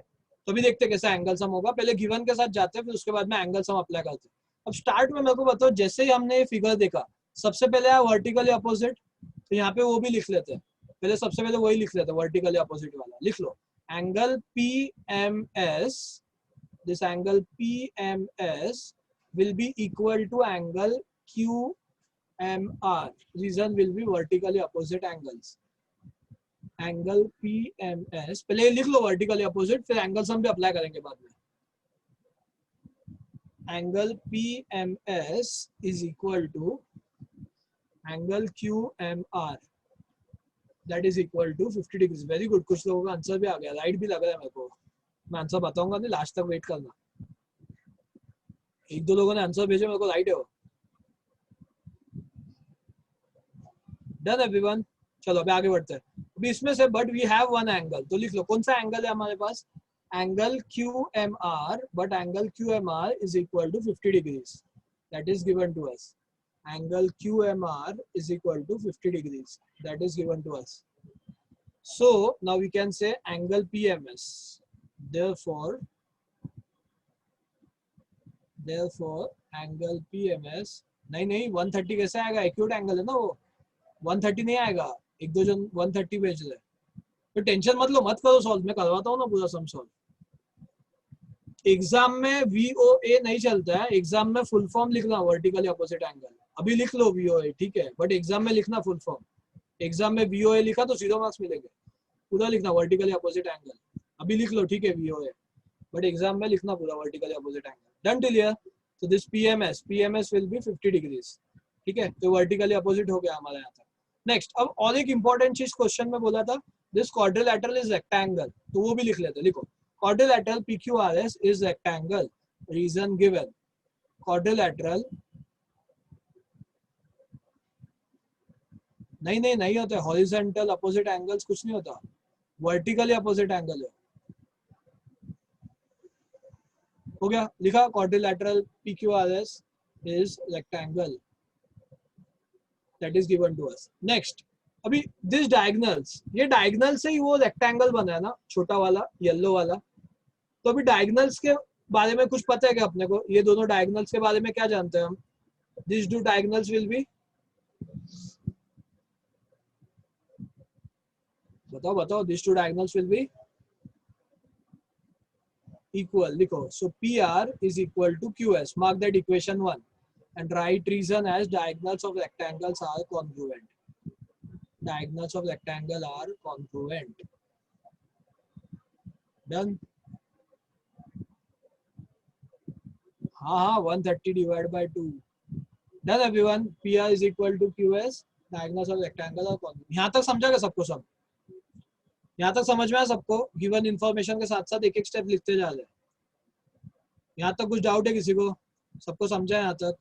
तो अभी देखते हैं कैसा एंगल सम होगा। पहले गिवन के साथ जाते हैं, फिर उसके बाद में एंगल सम अप्लाई करते हैं। अब स्टार्ट में मेरे को बताओ, जैसे ही हमने ये फिगर देखा, सबसे पहले आया वर्टिकली अपोजिट, तो यहाँ पे वो भी लिख लेते हैं। पहले सबसे पहले वही लिख लेते हैं, वर्टिकली अपोजिट वाला लिख लो। Angle PMS this angle PMS will be equal to angle QMR. Reason will be vertically opposite angles. Angle PMS पहले लिख लो vertically opposite, फिर angle sum भी apply करेंगे बाद में. Angle PMS is equal to angle QMR. That is equal to 50 degrees. Very good. कुछ लोगों का आंसर भी आ गया, राइट भी लग रहा है मेरे को. मैं आंसर बताऊंगा नहीं, लास्ट तक वेट करना. एक दो लोगों ने आंसर भेजे, मेरे को राइट है वो. Done everyone. चलो अभी आगे बढ़ते हैं. अभी इसमें से but we have one angle, तो लिख लो कौन सा एंगल है हमारे पास. Angle QMR, but angle QMR is equal to 50 degrees. That is given to us. Angle QMR is equal to 50 degrees. That is given to us. So now we can say angle PMS. Therefore angle PMS, नहीं 130 कैसे आएगा, acute angle है ना वो. 130 नहीं आएगा, एक दो जन 130 भेज रहे. तो टेंशन मत लो, मत करो सॉल्व, मैं करवाता हूँ ना पूरा सम सॉल्व. एग्जाम में VOA नहीं चलता है, एग्जाम में फुल फॉर्म लिखना वर्टिकली अपोजिट एंगल. अभी लिख लो VOA, ठीक है, बट एग्जाम में लिखना फुल फॉर्म. एग्जाम में VOA लिखा तो 0 मार्क्स मिलेंगे. पूरा लिखना वर्टिकली अपोजिट एंगल. अभी लिख लो, ठीक है, VOA, बट एग्जाम में लिखना पूरा vertically opposite angle. Done till here. So this PMS will be 50 degrees. ठीक है, तो वर्टिकली अपोजिट हो गया हमारा यहाँ तक. नेक्स्ट, अब और एक इंपॉर्टेंट चीज क्वेश्चन में बोला था, दिस क्वाड्रिलैटरल इज रेक्टेंगल, तो वो भी लिख लेते. लिखो quadrilateral PQRS is rectangle. Reason given. Quadrilateral नहीं होता. हॉरिजॉन्टल अपोजिट एंगल्स कुछ नहीं होता, वर्टिकली अपोजिट एंगल है. हो गया, लिखा quadrilateral PQRS is rectangle. That is given to us. Next, अभी this diagonals, ये diagonal से ही वो rectangle बना है ना, छोटा वाला येलो वाला. तो अभी diagonals के बारे में कुछ पता है क्या अपने को? ये दोनों diagonals के बारे में क्या जानते हैं हम? These two diagonals will be, बताओ. These two diagonals will be equal. लिखो. So PR is equal to QS. Mark that equation 1 and write reason as diagonals of rectangles are congruent. Diagonals of rectangle are congruent. Done. हाँ 130 divided by 2. Done everyone. PR is equal to QS. Diagonals of rectangle are congruent. यहाँ तक समझा क्या सबको? सब यहाँ तक समझ में आया सबको? गिवन इन्फॉर्मेशन के साथ साथ एक एक स्टेप लिखते जा रहे. यहाँ तक कुछ डाउट है किसी को? सबको समझा यहाँ तक?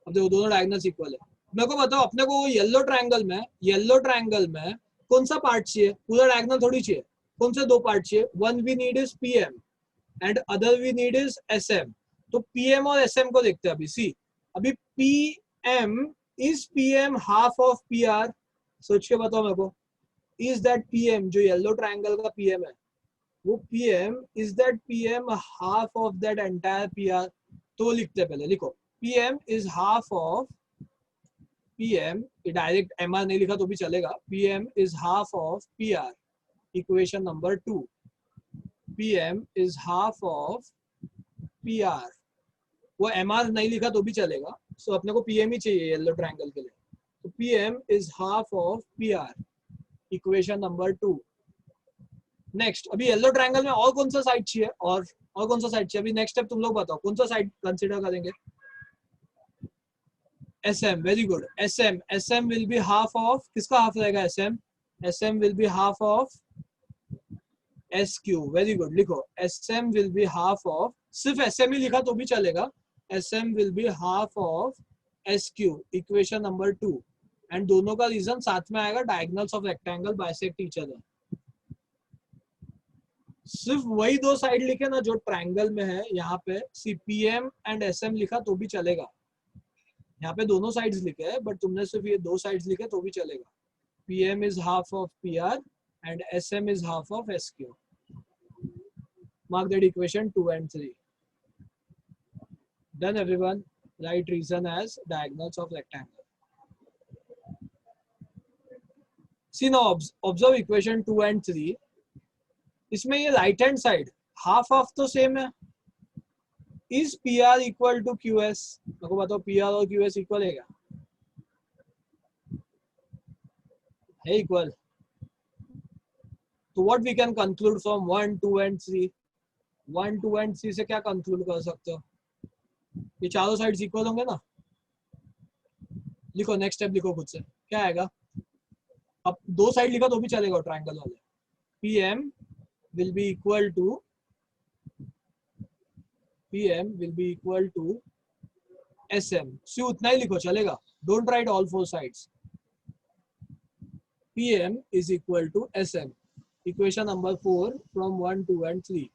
अब देखो दोनों डायगोनल्स इक्वल है. मेरे को बताओ, अपने को येलो ट्रायंगल में कौन सा पार्ट चाहिए? पूरा डायगोनल थोड़ी चाहिए. कौन से दो पार्ट चाहिए? One we need is PM and other we need is SM. तो PM और SM को देखते हैं अभी. सी, अभी PM हाफ ऑफ PR. सोच के बताओ मेरे को. Is that PM जो येलो ट्रायंगल का PM है, वो PM, is that PM half of that entire PR? तो लिखते हैं पहले. लिखो PM is half of PM. Direct MR नहीं लिखा तो भी चलेगा. PM is half of PR. Equation number 2. PM is half of PR. वो MR नहीं लिखा तो भी चलेगा. सो अपने को PM ही चाहिए येलो ट्रायंगल के लिए. तो PM is half of PR. Equation number 2. Next, अभी येलो ट्रायंगल में और कौन सा साइड चाहिए? और कौन सा साइड चाहिए? अभी नेक्स्ट स्टेप तुम लोग बताओ, कौन सा साइड कंसीडर करेंगे? SM. Very good. SM will be half of, किसका हाफ रहेगा? SM will be half of SQ. Very good. लिखो SM will be half of, सिर्फ SM ही लिखा तो भी चलेगा. SM will be half of SQ. Equation number 2. And दोनों का रीजन साथ में आएगा, diagonals of rectangle bisect each other. सिर्फ वही दो साइड लिखे ना जो ट्रायंगल में है. यहाँ पे PM एंड SM लिखा तो भी चलेगा. यहाँ पे दोनों साइड्स लिखे हैं, बट तुमने सिर्फ ये दो साइड्स लिखे तो भी चलेगा. PM is half of PR and SM is half of SQ. Mark that equation 2 and 3. Done everyone. Write reason as diagonals of rectangle. See now observe equation 2 and 3. इसमें ये right hand side half of तो same है. Is P R equal to Q S? मेरे को बताओ P R और Q S equal है क्या? है इक्वल. तो what we can conclude from 1 2 and 3. 1 2 and 3 से क्या कंक्लूड कर सकते हो? ये चारों साइड्स इक्वल होंगे ना. लिखो नेक्स्ट स्टेप लिखो खुद से क्या आएगा. अब दो साइड लिखा तो भी चलेगा ट्रायंगल वाले. P M will be equal to S M. See उतना ही लिखो चलेगा. Don't write all four sides. P M is equal to S M. Equation number 4 from 1 2 and 3.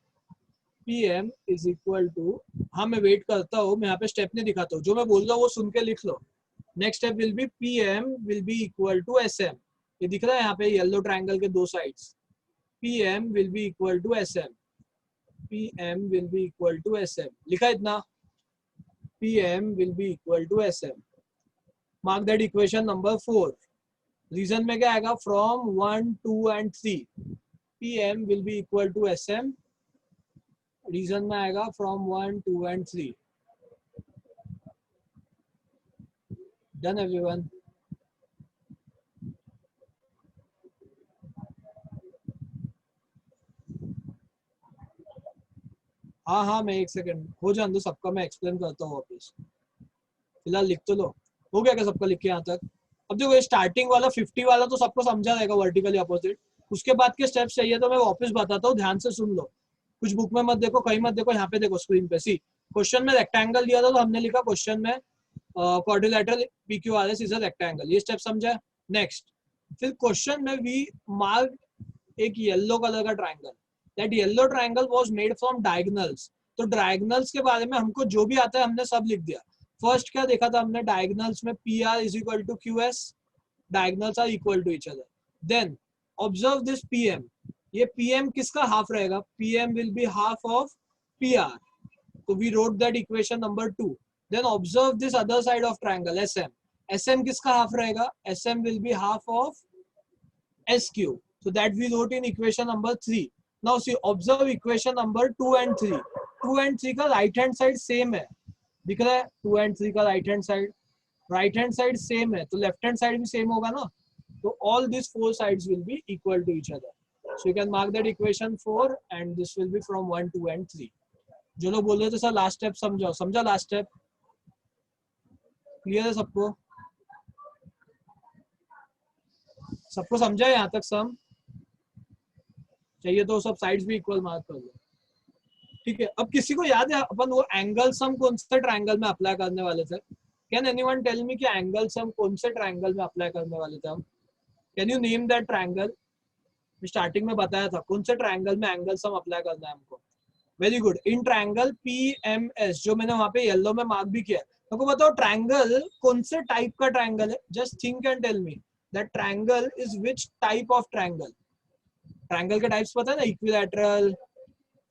P M is equal to, हाँ मैं wait करता हूँ, मैं यहाँ पे स्टेप नहीं दिखाता हूँ, जो मैं बोल रहा हूँ वो सुन के लिख लो. Next step will be P M will be equal to S M. ये दिख रहा है यहाँ पे येलो ट्रायंगल के दो sides. P M will be equal to S M. P M will be equal to S M. लिखा इतना. P M will be equal to S M. Mark that equation number 4. Reason में क्या आएगा? From 1 2 and 3. P M will be equal to S M. Reason में आएगा from 1 2 and 3. Done everyone. हाँ मैं एक सेकंड हो जान दो सबका, मैं एक्सप्लेन करता हूँ वापस. फिलहाल लिख तो लो. हो गया क्या सबका लिख के यहाँ तक? अब देखो ये स्टार्टिंग वाला 50 वाला तो सबको समझा रहेगा वर्टिकली अपोजिट. उसके बाद के स्टेप्स चाहिए तो मैं वापस बताता हूँ, ध्यान से सुन लो. कुछ बुक में मत देखो, कहीं मत देखो, यहाँ पे देखो स्क्रीन पे. सी क्वेश्चन में रेक्टेंगल दिया था तो हमने लिखा क्वेश्चन में quadrilateral P Q R S is a rectangle. ये स्टेप समझा. नेक्स्ट फिर क्वेश्चन में वी मार्क एक येलो कलर का triangle. That yellow triangle was made from diagonals. तो डायगोनल्स के बारे में हमको जो भी आता है हमने सब लिख दिया. फर्स्ट क्या देखा था हमने? डायगोनल्स में P R is equal to Q S. Diagonals are equal to each other. Then observe this P M. ये पी एम किसका हाफ रहेगा? P M will be half of P R. तो we wrote that equation number 2. Then observe this other side of triangle S M. S M किसका half रहेगा? S M will be half of S Q. So that we wrote in equation number 3. Now see, observe equation number 2 and 3. 2 and 3 का right hand side same है. दिख रहा है? 2 and 3 का right hand side. Right hand side same है, तो left hand side भी same होगा ना. तो all these four sides will be equal to each other. So you can mark that equation 4 and this will be from 1 2 and 3. जो लोग बोल रहे थे सर लास्ट स्टेप समझाओ, समझा लास्ट स्टेप? क्लियर है सबको? सबको समझा है यहाँ तक? सम चाहिए तो सब साइड्स भी इक्वल मार्क कर लो. ठीक है. अब किसी को याद है अपन वो एंगल सम कौन से ट्रायंगल में अप्लाई करने वाले थे? कैन एनीवन टेल मी कि एंगल सम कौन से ट्रायंगल में अप्लाई करने वाले थे हम? Can you name that triangle? Starting में बताया था कौन से ट्रायंगल में एंगल सम अप्लाई करना है हमको. Very good. In triangle PMS जो मैंने वहां पे येलो में मार्क भी किया. तो बताओ ट्रायंगल कौन से टाइप का ट्रायंगल है? Just think and tell me that triangle is which type of triangle. Triangle के टाइप्स पता है ना? इक्विलैटरल,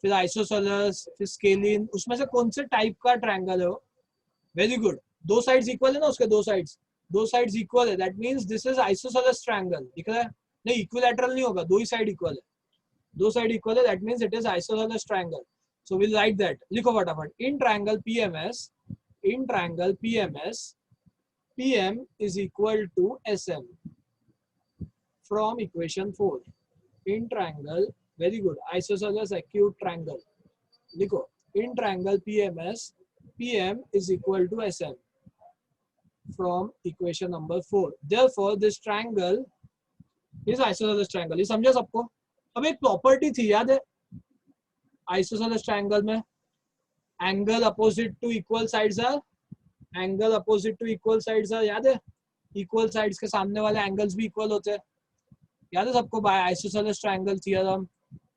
फिर आइसोसेलेस, फिर स्केलिन. उसमें से कौन से टाइप का ट्रायंगल है वो? Very good. दो साइड्स इक्वल है ना उसके? दो साइड्स इक्वल है. That means this is isosceles triangle. दिख रहा है? नहीं इक्विलैटरल नहीं होगा, दो ही साइड इक्वल है. दो साइड इक्वल है, that means it is isosceles triangle. So will write that. लिखो फटाफट. In triangle PMS PM is equal to SM from equation 4. In triangle, very good, isosceles acute triangle. लिखो. In triangle PMS, PM is equal to SM from equation number 4. Therefore, this triangle is isosceles triangle. ये समझा सबको? अब एक property थी याद है isosceles triangle में? Angle opposite to equal sides are. Angle opposite to equal sides are. याद है? इक्वल साइड्स के सामने वाले एंगल्स भी इक्वल होते हैं. याद है सबको? By isosceles triangle theorem.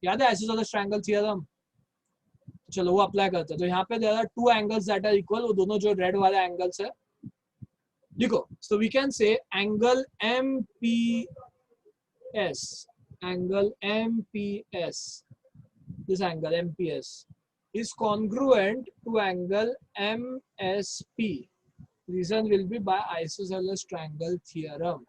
याद है आइसोसेलेस ट्रायंगल थ्योरम? चलो वो अप्लाई करते हैं. तो यहाँ पे there are two angles that are equal. वो दोनों जो रेड वाले एंगल्स है लिखो. So we can say angle MPS, this angle MPS is congruent to angle MSP. Reason will be by isosceles triangle theorem.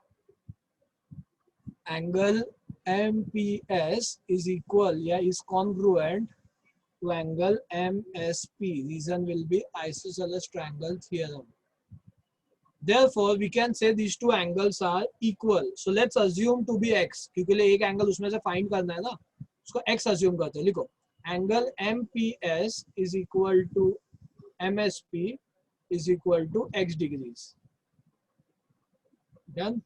Angle MPS is equal, is congruent to angle MSP. Reason will be isosceles triangle theorem. Therefore, we can say these two angles are equal. So let's assume to be x. क्योंकि एक angle उसमें से find करना है ना, उसको x assume करते हैं. लिखो angle MPS is equal to MSP is equal to x degrees. Done.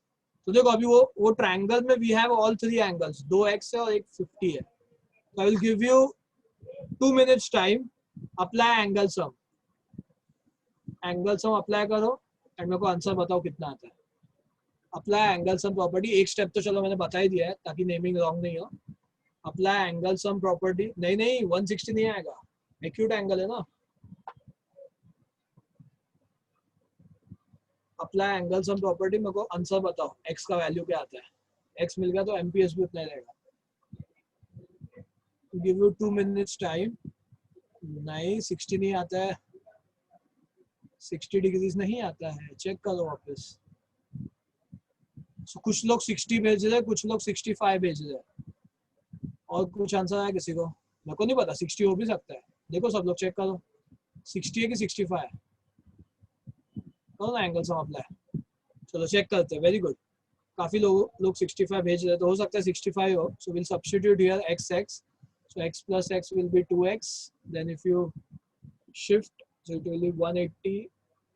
तो देखो अभी वो triangle में we have all three angles. दो x है और एक 50 है. So I will give you 2 minutes time. Apply angle sum. Angle sum apply करो एंड मेरे को आंसर बताओ कितना आता है. Apply angle sum property. एक स्टेप तो चलो मैंने बता ही दिया है ताकि नेमिंग रॉन्ग नहीं हो. Apply angle sum property. नहीं 160 नहीं आएगा, एक्यूट एंगल है ना. Apply angle sum property. मेरे को आंसर बताओ एक्स का वैल्यू क्या आता है. एक्स मिल गया तो एमपीएस भी उतना ही रहेगा. Give you 2 minutes time. नहीं 60 नहीं आता है, 60 डिग्रीज नहीं आता है. चेक करो वापस. So, कुछ लोग 60 भेज रहे हैं, कुछ लोग 65 भेज रहे हैं. और कुछ आंसर आया किसी को? मेरे को नहीं पता. 60 हो भी सकता है. देखो सब लोग चेक करो 60 है कि 65 है. करो ना एंगल सम अप्लाई. चलो चेक करते हैं. Very good. काफी लोग 65 भेज रहे हैं तो हो सकता है 65 हो. So will substitute here x. So x plus x will be 2x. Then if you shift, so it will be 180.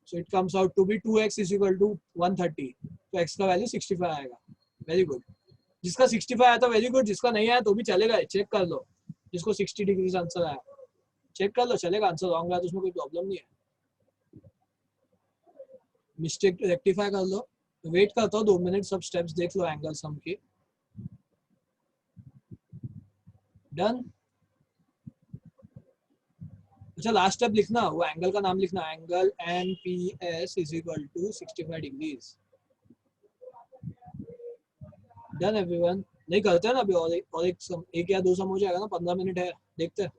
So it comes out to be 2x is equal to 130. तो x का value 65 आएगा. Very good. जिसका 65 आया था very good. जिसका नहीं आया तो भी चलेगा. चेक कर लो. जिसको 60 डिग्री आंसर आया चेक कर लो, चलेगा. आंसर रॉन्ग आया तो उसमें कोई प्रॉब्लम नहीं है. मिस्टेक रेक्टिफाई कर लो. वेट करता हूँ 2 मिनट. सब स्टेप्स देख लो एंगल सम की. डन. अच्छा लास्ट स्टेप लिखना. वो एंगल का नाम लिखना. Angle NPS is equal to 65 degrees. Done everyone. नहीं करते हैं ना अभी. और एक या दो सम हो जाएगा ना. 15 मिनट है. देखते हैं.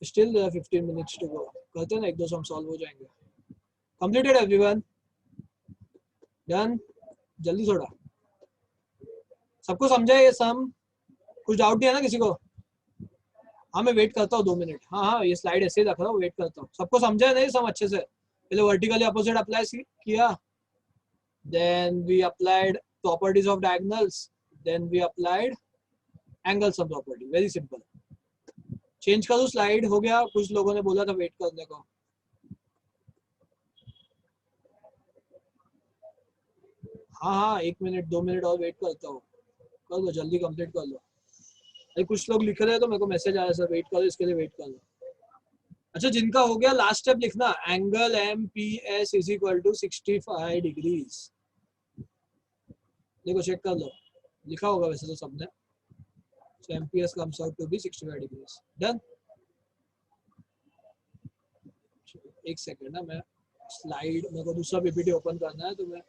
Still 15 minutes to go. करते हैं ना. एक दो सम सॉल्व हो जाएंगे. Completed everyone. डन. जल्दी थोड़ा. सबको समझा ये सम? कुछ डाउट नहीं है ना किसी को? हाँ मैं वेट करता हूँ 2 मिनट. हाँ ये स्लाइड ऐसे ही रख रहा हूँ. वेट करता हूँ. सबको समझा है नहीं सम अच्छे से? पहले वर्टिकली अपोजिट अप्लाई किया. Then we applied properties of diagonals. Then we applied angle sum property. Very simple. Change करूँ स्लाइड? हो गया. कुछ लोगों ने बोला था वेट करने को. हाँ 1 मिनट 2 मिनट और वेट करता हूँ. कर लो जल्दी कंप्लीट कर लो. अरे कुछ लोग लिख रहे हैं तो मेरे को मैसेज आया सर वेट करो. इसके लिए वेट कर लो. अच्छा जिनका हो गया लास्ट स्टेप लिखना. Angle MPS is equal to 65 degrees. देखो चेक कर लो. लिखा होगा वैसे तो सबने. So MPS comes out to be 65 degrees. Done. एक सेकेंड ना. मैं स्लाइड मेरे को दूसरा पीपीटी ओपन करना है तो मैं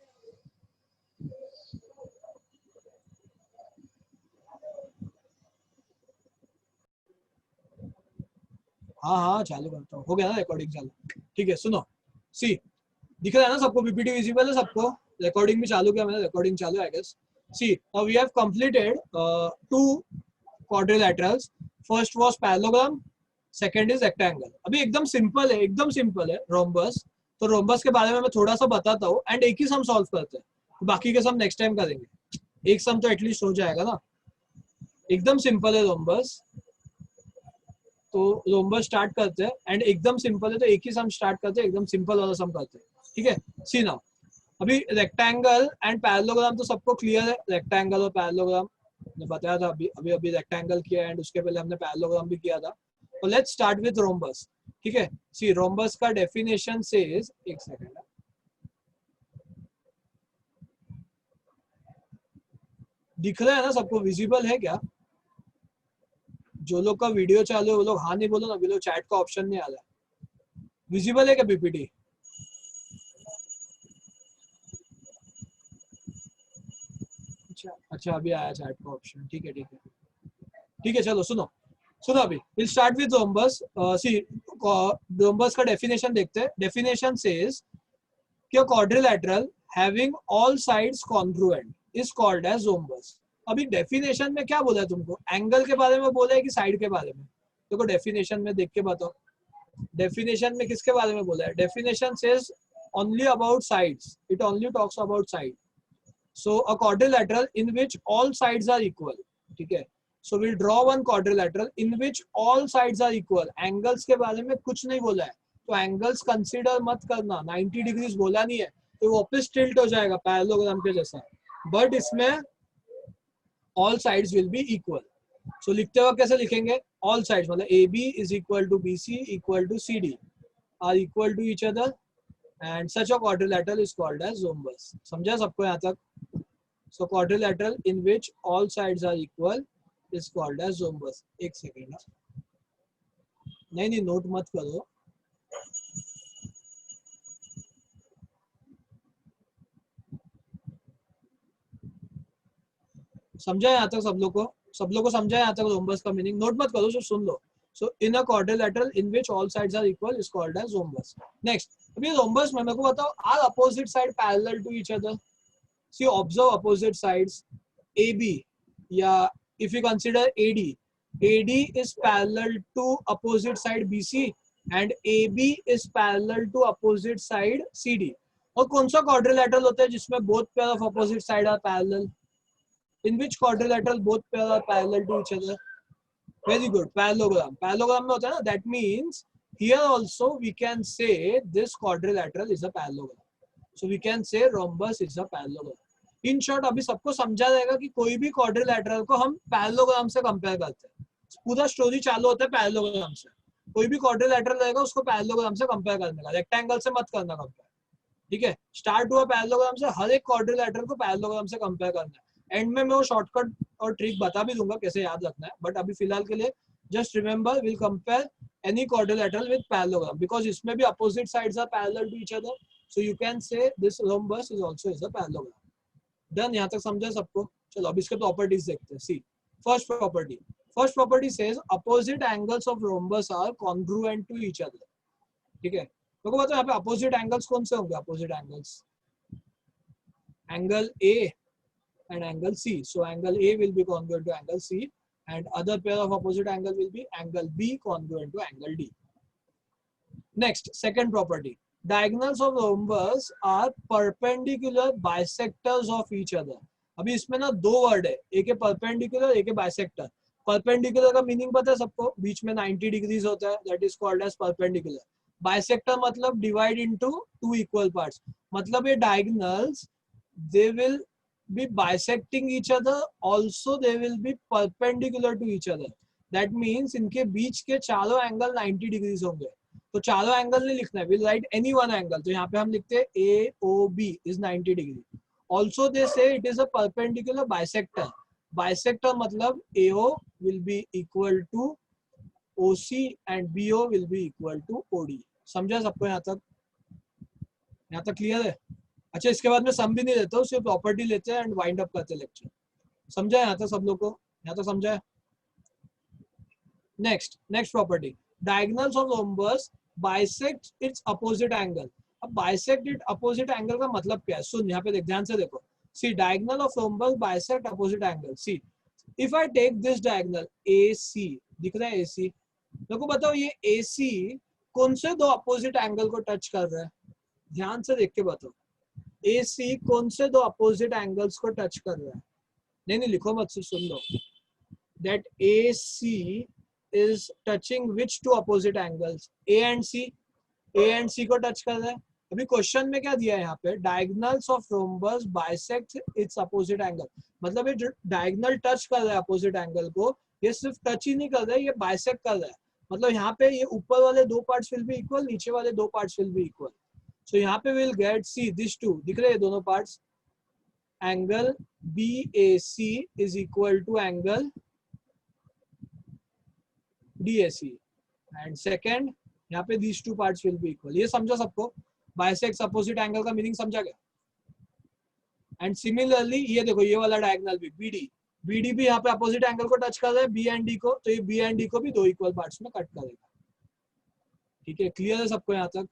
हाँ चालू करता हूँ. हो गया ना रिकॉर्डिंग चालू? ठीक है. सुनो. सी दिख रहा है ना सबको? पीपीटी विजिबल है सबको? रिकॉर्डिंग भी चालू किया मैंने. रिकॉर्डिंग चालू है I guess. See now we have completed 2 quadrilaterals. First was parallelogram. Second is rectangle. अभी एकदम सिंपल है. एकदम सिंपल है रोम्बस. तो रोम्बस के बारे में मैं थोड़ा सा बताता हूँ एंड एक ही सम सॉल्व करते हैं. बाकी के सम नेक्स्ट टाइम करेंगे. एक सम तो एटलीस्ट हो जाएगा ना. एकदम सिंपल है रोम्बस. तो रोम्बस स्टार्ट करते हैं एंड एकदम सिंपल है तो एक ही सम स्टार्ट करते हैं. एकदम सिंपल वाला सम करते हैं. ठीक है. सी नाउ अभी रेक्टेंगल एंड पैरेललोग्राम तो सबको क्लियर है. रेक्टेंगल और पैरेललोग्राम ने बताया था. अभी रेक्टेंगल किया एंड उसके पहले हमने पैरेललोग्राम भी किया था. तो लेट्स स्टार्ट विद रोम्बस. ठीक है. सी रोम्बस का डेफिनेशन सेज. एक सेकंड. दिख रहा है ना सबको? विजिबल है क्या? जो लोग का वीडियो चालू है वो लोग हाँ नहीं बोलो ना. अभी लोग चैट का ऑप्शन नहीं आ रहा. विजिबल है क्या पीपीटी? अच्छा अभी आया चैट का ऑप्शन. ठीक है ठीक है. चलो सुनो अभी will start with rhombus. See rhombus का डेफिनेशन देखते हैं. डेफिनेशन सेज कि a quadrilateral having all sides congruent is called as rhombus. अभी डेफिनेशन में क्या बोला है तुमको, एंगल के बारे में बोला है कि साइड के बारे में? देखो डेफिनेशन में देख के बताओ, डेफिनेशन में किसके बारे में बोला है? Definition says only about sides, it only talks about side. So a quadrilateral in which all sides are equal. ठीक है, so will draw one quadrilateral in which all sides are equal. Angles के बारे में कुछ नहीं बोला है, तो एंगल्स कंसीडर मत करना. 90 डिग्रीज बोला नहीं है, तो वापस टिल्ट हो जाएगा पैरेललोग्राम के जैसा. बट इसमें all sides will be equal. So लिखते वक्त कैसे लिखेंगे? ऑल साइड्स मतलब A B is equal to B C equal to C D are equal to each other and such a quadrilateral is called as rhombus. समझा सबको यहाँ तक? So quadrilateral in which all sides are equal is called as rhombus. एक second, नहीं नहीं note मत करो. समझा यहाँ तक सब लोग को? सब लोग को समझा यहाँ तक रोम्बस का मीनिंग? नोट मत करो, सिर्फ सुन लो. So in a quadrilateral in which all sides are equal is called as rhombus. Next, अभी रोम्बस में मेरे को बताओ, are opposite side parallel to each other? See observe opposite sides. A B या if you consider AD is parallel to opposite side BC and AB is parallel to opposite side CD. और कौन सा quadrilateral होता है जिसमें both pair of opposite side are parallel? In which quadrilateral both pair are parallel to each other? Very good, parallelogram. Parallelogram में होता है ना, that means here also we can say this quadrilateral is a parallelogram. So we can say rhombus is a parallelogram. In short अभी सबको समझा जाएगा कि कोई भी क्वाड्रिलैटरल को हम पैरेललोग्राम से कंपेयर करते हैं. पूरा स्टोरी चालू होता है पैरेललोग्राम से. कोई भी क्वाड्रिलैटरल रहेगा उसको पैरेललोग्राम से कंपेयर करने का, रेक्टेंगल से मत करना कंपेयर. ठीक है, स्टार्ट हुआ पैरेललोग्राम से, हर एक क्वाड्रिलैटरल को पैरेललोग्राम से कंपेयर करना है. एंड में मैं वो शॉर्टकट और ट्रिक बता भी दूंगा कैसे याद रखना है, बट अभी फिलहाल के लिए just remember will compare any quadrilateral with parallelogram because इसमें भी opposite sides are parallel to each other. So you can say this rhombus is also is a parallelogram. Done, यहाँ तक समझा सबको? चलो अब इसके प्रॉपर्टीज देखते हैं. See first property says opposite angles of rhombus are congruent to each other. ठीक है, तो बताओ यहाँ पे अपोजिट एंगल्स कौन से होंगे? Opposite angles angle A and angle C. So angle A will be congruent to angle C and other pair of opposite angle will be angle B congruent to angle D. Next, second property, diagonals of rhombus are perpendicular bisectors of each other. अभी इसमें ना दो word है, एक है perpendicular, एक है bisector. Perpendicular का मीनिंग पता है सबको? बीच में 90 डिग्रीज होता है, that is called as perpendicular. Bisector मतलब divide into two equal parts. मतलब ये diagonals they will be bisecting each other, also they will be perpendicular to each other. That means इनके बीच के चारों एंगल 90 डिग्रीज होंगे. तो चारों एंगल नहीं लिखना है, we'll write any one angle. तो यहाँ पे हम लिखते हैं AOB is 90 degree. Also they say it is a perpendicular bisector. Bisector मतलब AO will be equal to OC and BO will be equal to OD. समझा सबको यहाँ तक? यहाँ तक क्लियर है? अच्छा, इसके बाद में सम भी नहीं लेता हूँ, सिर्फ प्रॉपर्टी लेते हैं एंड वाइंड अप करते लेक्चर. समझा यहाँ तक सब लोग को? यहाँ तक समझा है? Next property, diagonals of rhombus bisect it's opposite angle. अब बाइसेक्ट इट अपोजिट एंगल का मतलब क्या है? सुन यहाँ पे देख, ध्यान से देखो. See diagonal of rhombus bisect opposite angle. See if I take this diagonal AC, दिख रहा है AC? देखो बताओ ये AC कौन से दो अपोजिट एंगल को टच कर रहा है? ध्यान से देख के बताओ, AC कौन से दो अपोजिट एंगल्स को टच कर रहा है? नहीं लिखो मत, सुन लो. That AC is touching which two opposite angles? A and C को टच कर रहा है. अभी क्वेश्चन में क्या दिया है यहाँ पे? Diagonals of rhombus bisect it's opposite angle. मतलब ये डायगोनल टच कर रहा है अपोजिट एंगल को, ये सिर्फ टच ही नहीं कर रहा है, ये बाइसेक्ट कर रहा है. मतलब यहाँ पे ये ऊपर वाले दो पार्ट्स विल बी इक्वल, नीचे वाले दो parts will be equal. So यहाँ पे will get see this two, दिख रहे हैं दोनों parts? Angle BAC is equal to angle DAC and second यहाँ पे these two parts will be equal. ये समझा सबको? बाइसेक्ट अपोजिट एंगल का मीनिंग समझा गया? एंड सिमिलरली ये देखो, ये वाला डायगोनल भी BD भी यहाँ पे अपोजिट एंगल को टच कर रहा है B and D को, तो ये B and D को भी दो इक्वल पार्ट्स में कट करेगा. ठीक है, क्लियर है सबको यहाँ तक?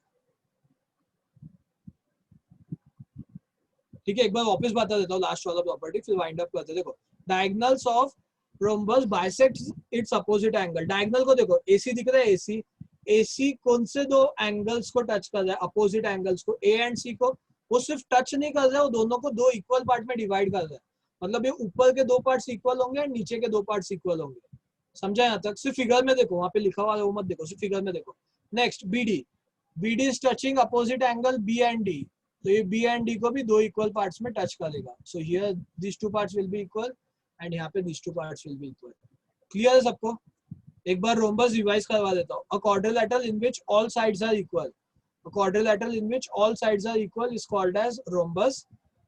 ठीक है, एक बार वापस बता देता हूँ लास्ट वाला प्रॉपर्टी, फिर वाइंड अप करते. देखो, diagonals of rhombus bisects it's opposite angle. Diagonal को देखो, एसी दिख रहा है, एसी एसी कौन से दो एंगल्स को टच कर रहा है, अपोजिट एंगल्स को, ए एंड सी को। वो सिर्फ टच नहीं कर रहा है, वो दोनों को दो इक्वल पार्ट में डिवाइड कर रहा है। मतलब ये ऊपर के दो पार्ट्स इक्वल होंगे और नीचे के दो पार्ट्स इक्वल होंगे। समझा यहाँ तक? सिर्फ फिगर में देखो, वहां पे लिखा हुआ है वो मत देखो, सिर्फ फिगर में देखो। Next BD, BD is touching opposite angle B and D. तो ये बी एंड डी को भी दो इक्वल पार्ट्स में टच करेगा। So here this two parts will be equal and यहाँ पे this two parts will be equal. Clear है सबको? एक बार रोम्बस रिवाइज करवा देता हूँ। A quadrilateral in which all sides are equal, a quadrilateral in which all sides are equal is called as rhombus.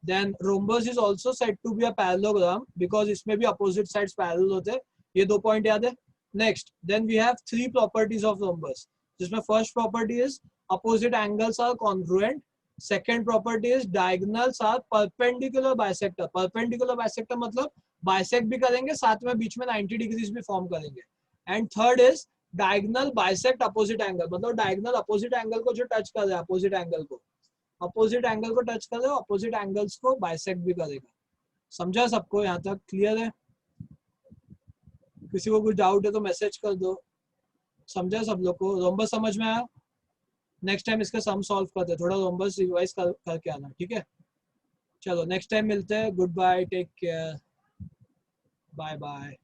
Then rhombus is also said to be a parallelogram because इसमें भी opposite sides parallel होते हैं। ये दो point याद है? Next, then we have three properties of rhombus, जिसमें first property is opposite angles are congruent. Second property is diagonals are perpendicular bisector. Perpendicular bisector मतलब bisect भी करेंगे, साथ में बीच में 90 डिग्रीज भी फॉर्म करेंगे। And third is diagonal bisect opposite angle, मतलब डायगोनल अपोजिट एंगल को जो टच कर रहा है, अपोजिट एंगल को टच कर रहा है, अपोजिट एंगल्स को बाइसेक्ट भी करेगा। समझा सबको? यहाँ तक क्लियर है? किसी को कुछ डाउट है तो मैसेज कर दो। समझा सब लोग को? रोम्बस समझ में आया? नेक्स्ट टाइम इसका सम सॉल्व करते हैं, थोड़ा रोम्बस रिवाइज करके आना, ठीक है? चलो नेक्स्ट टाइम मिलते हैं। Good bye, take care, bye bye.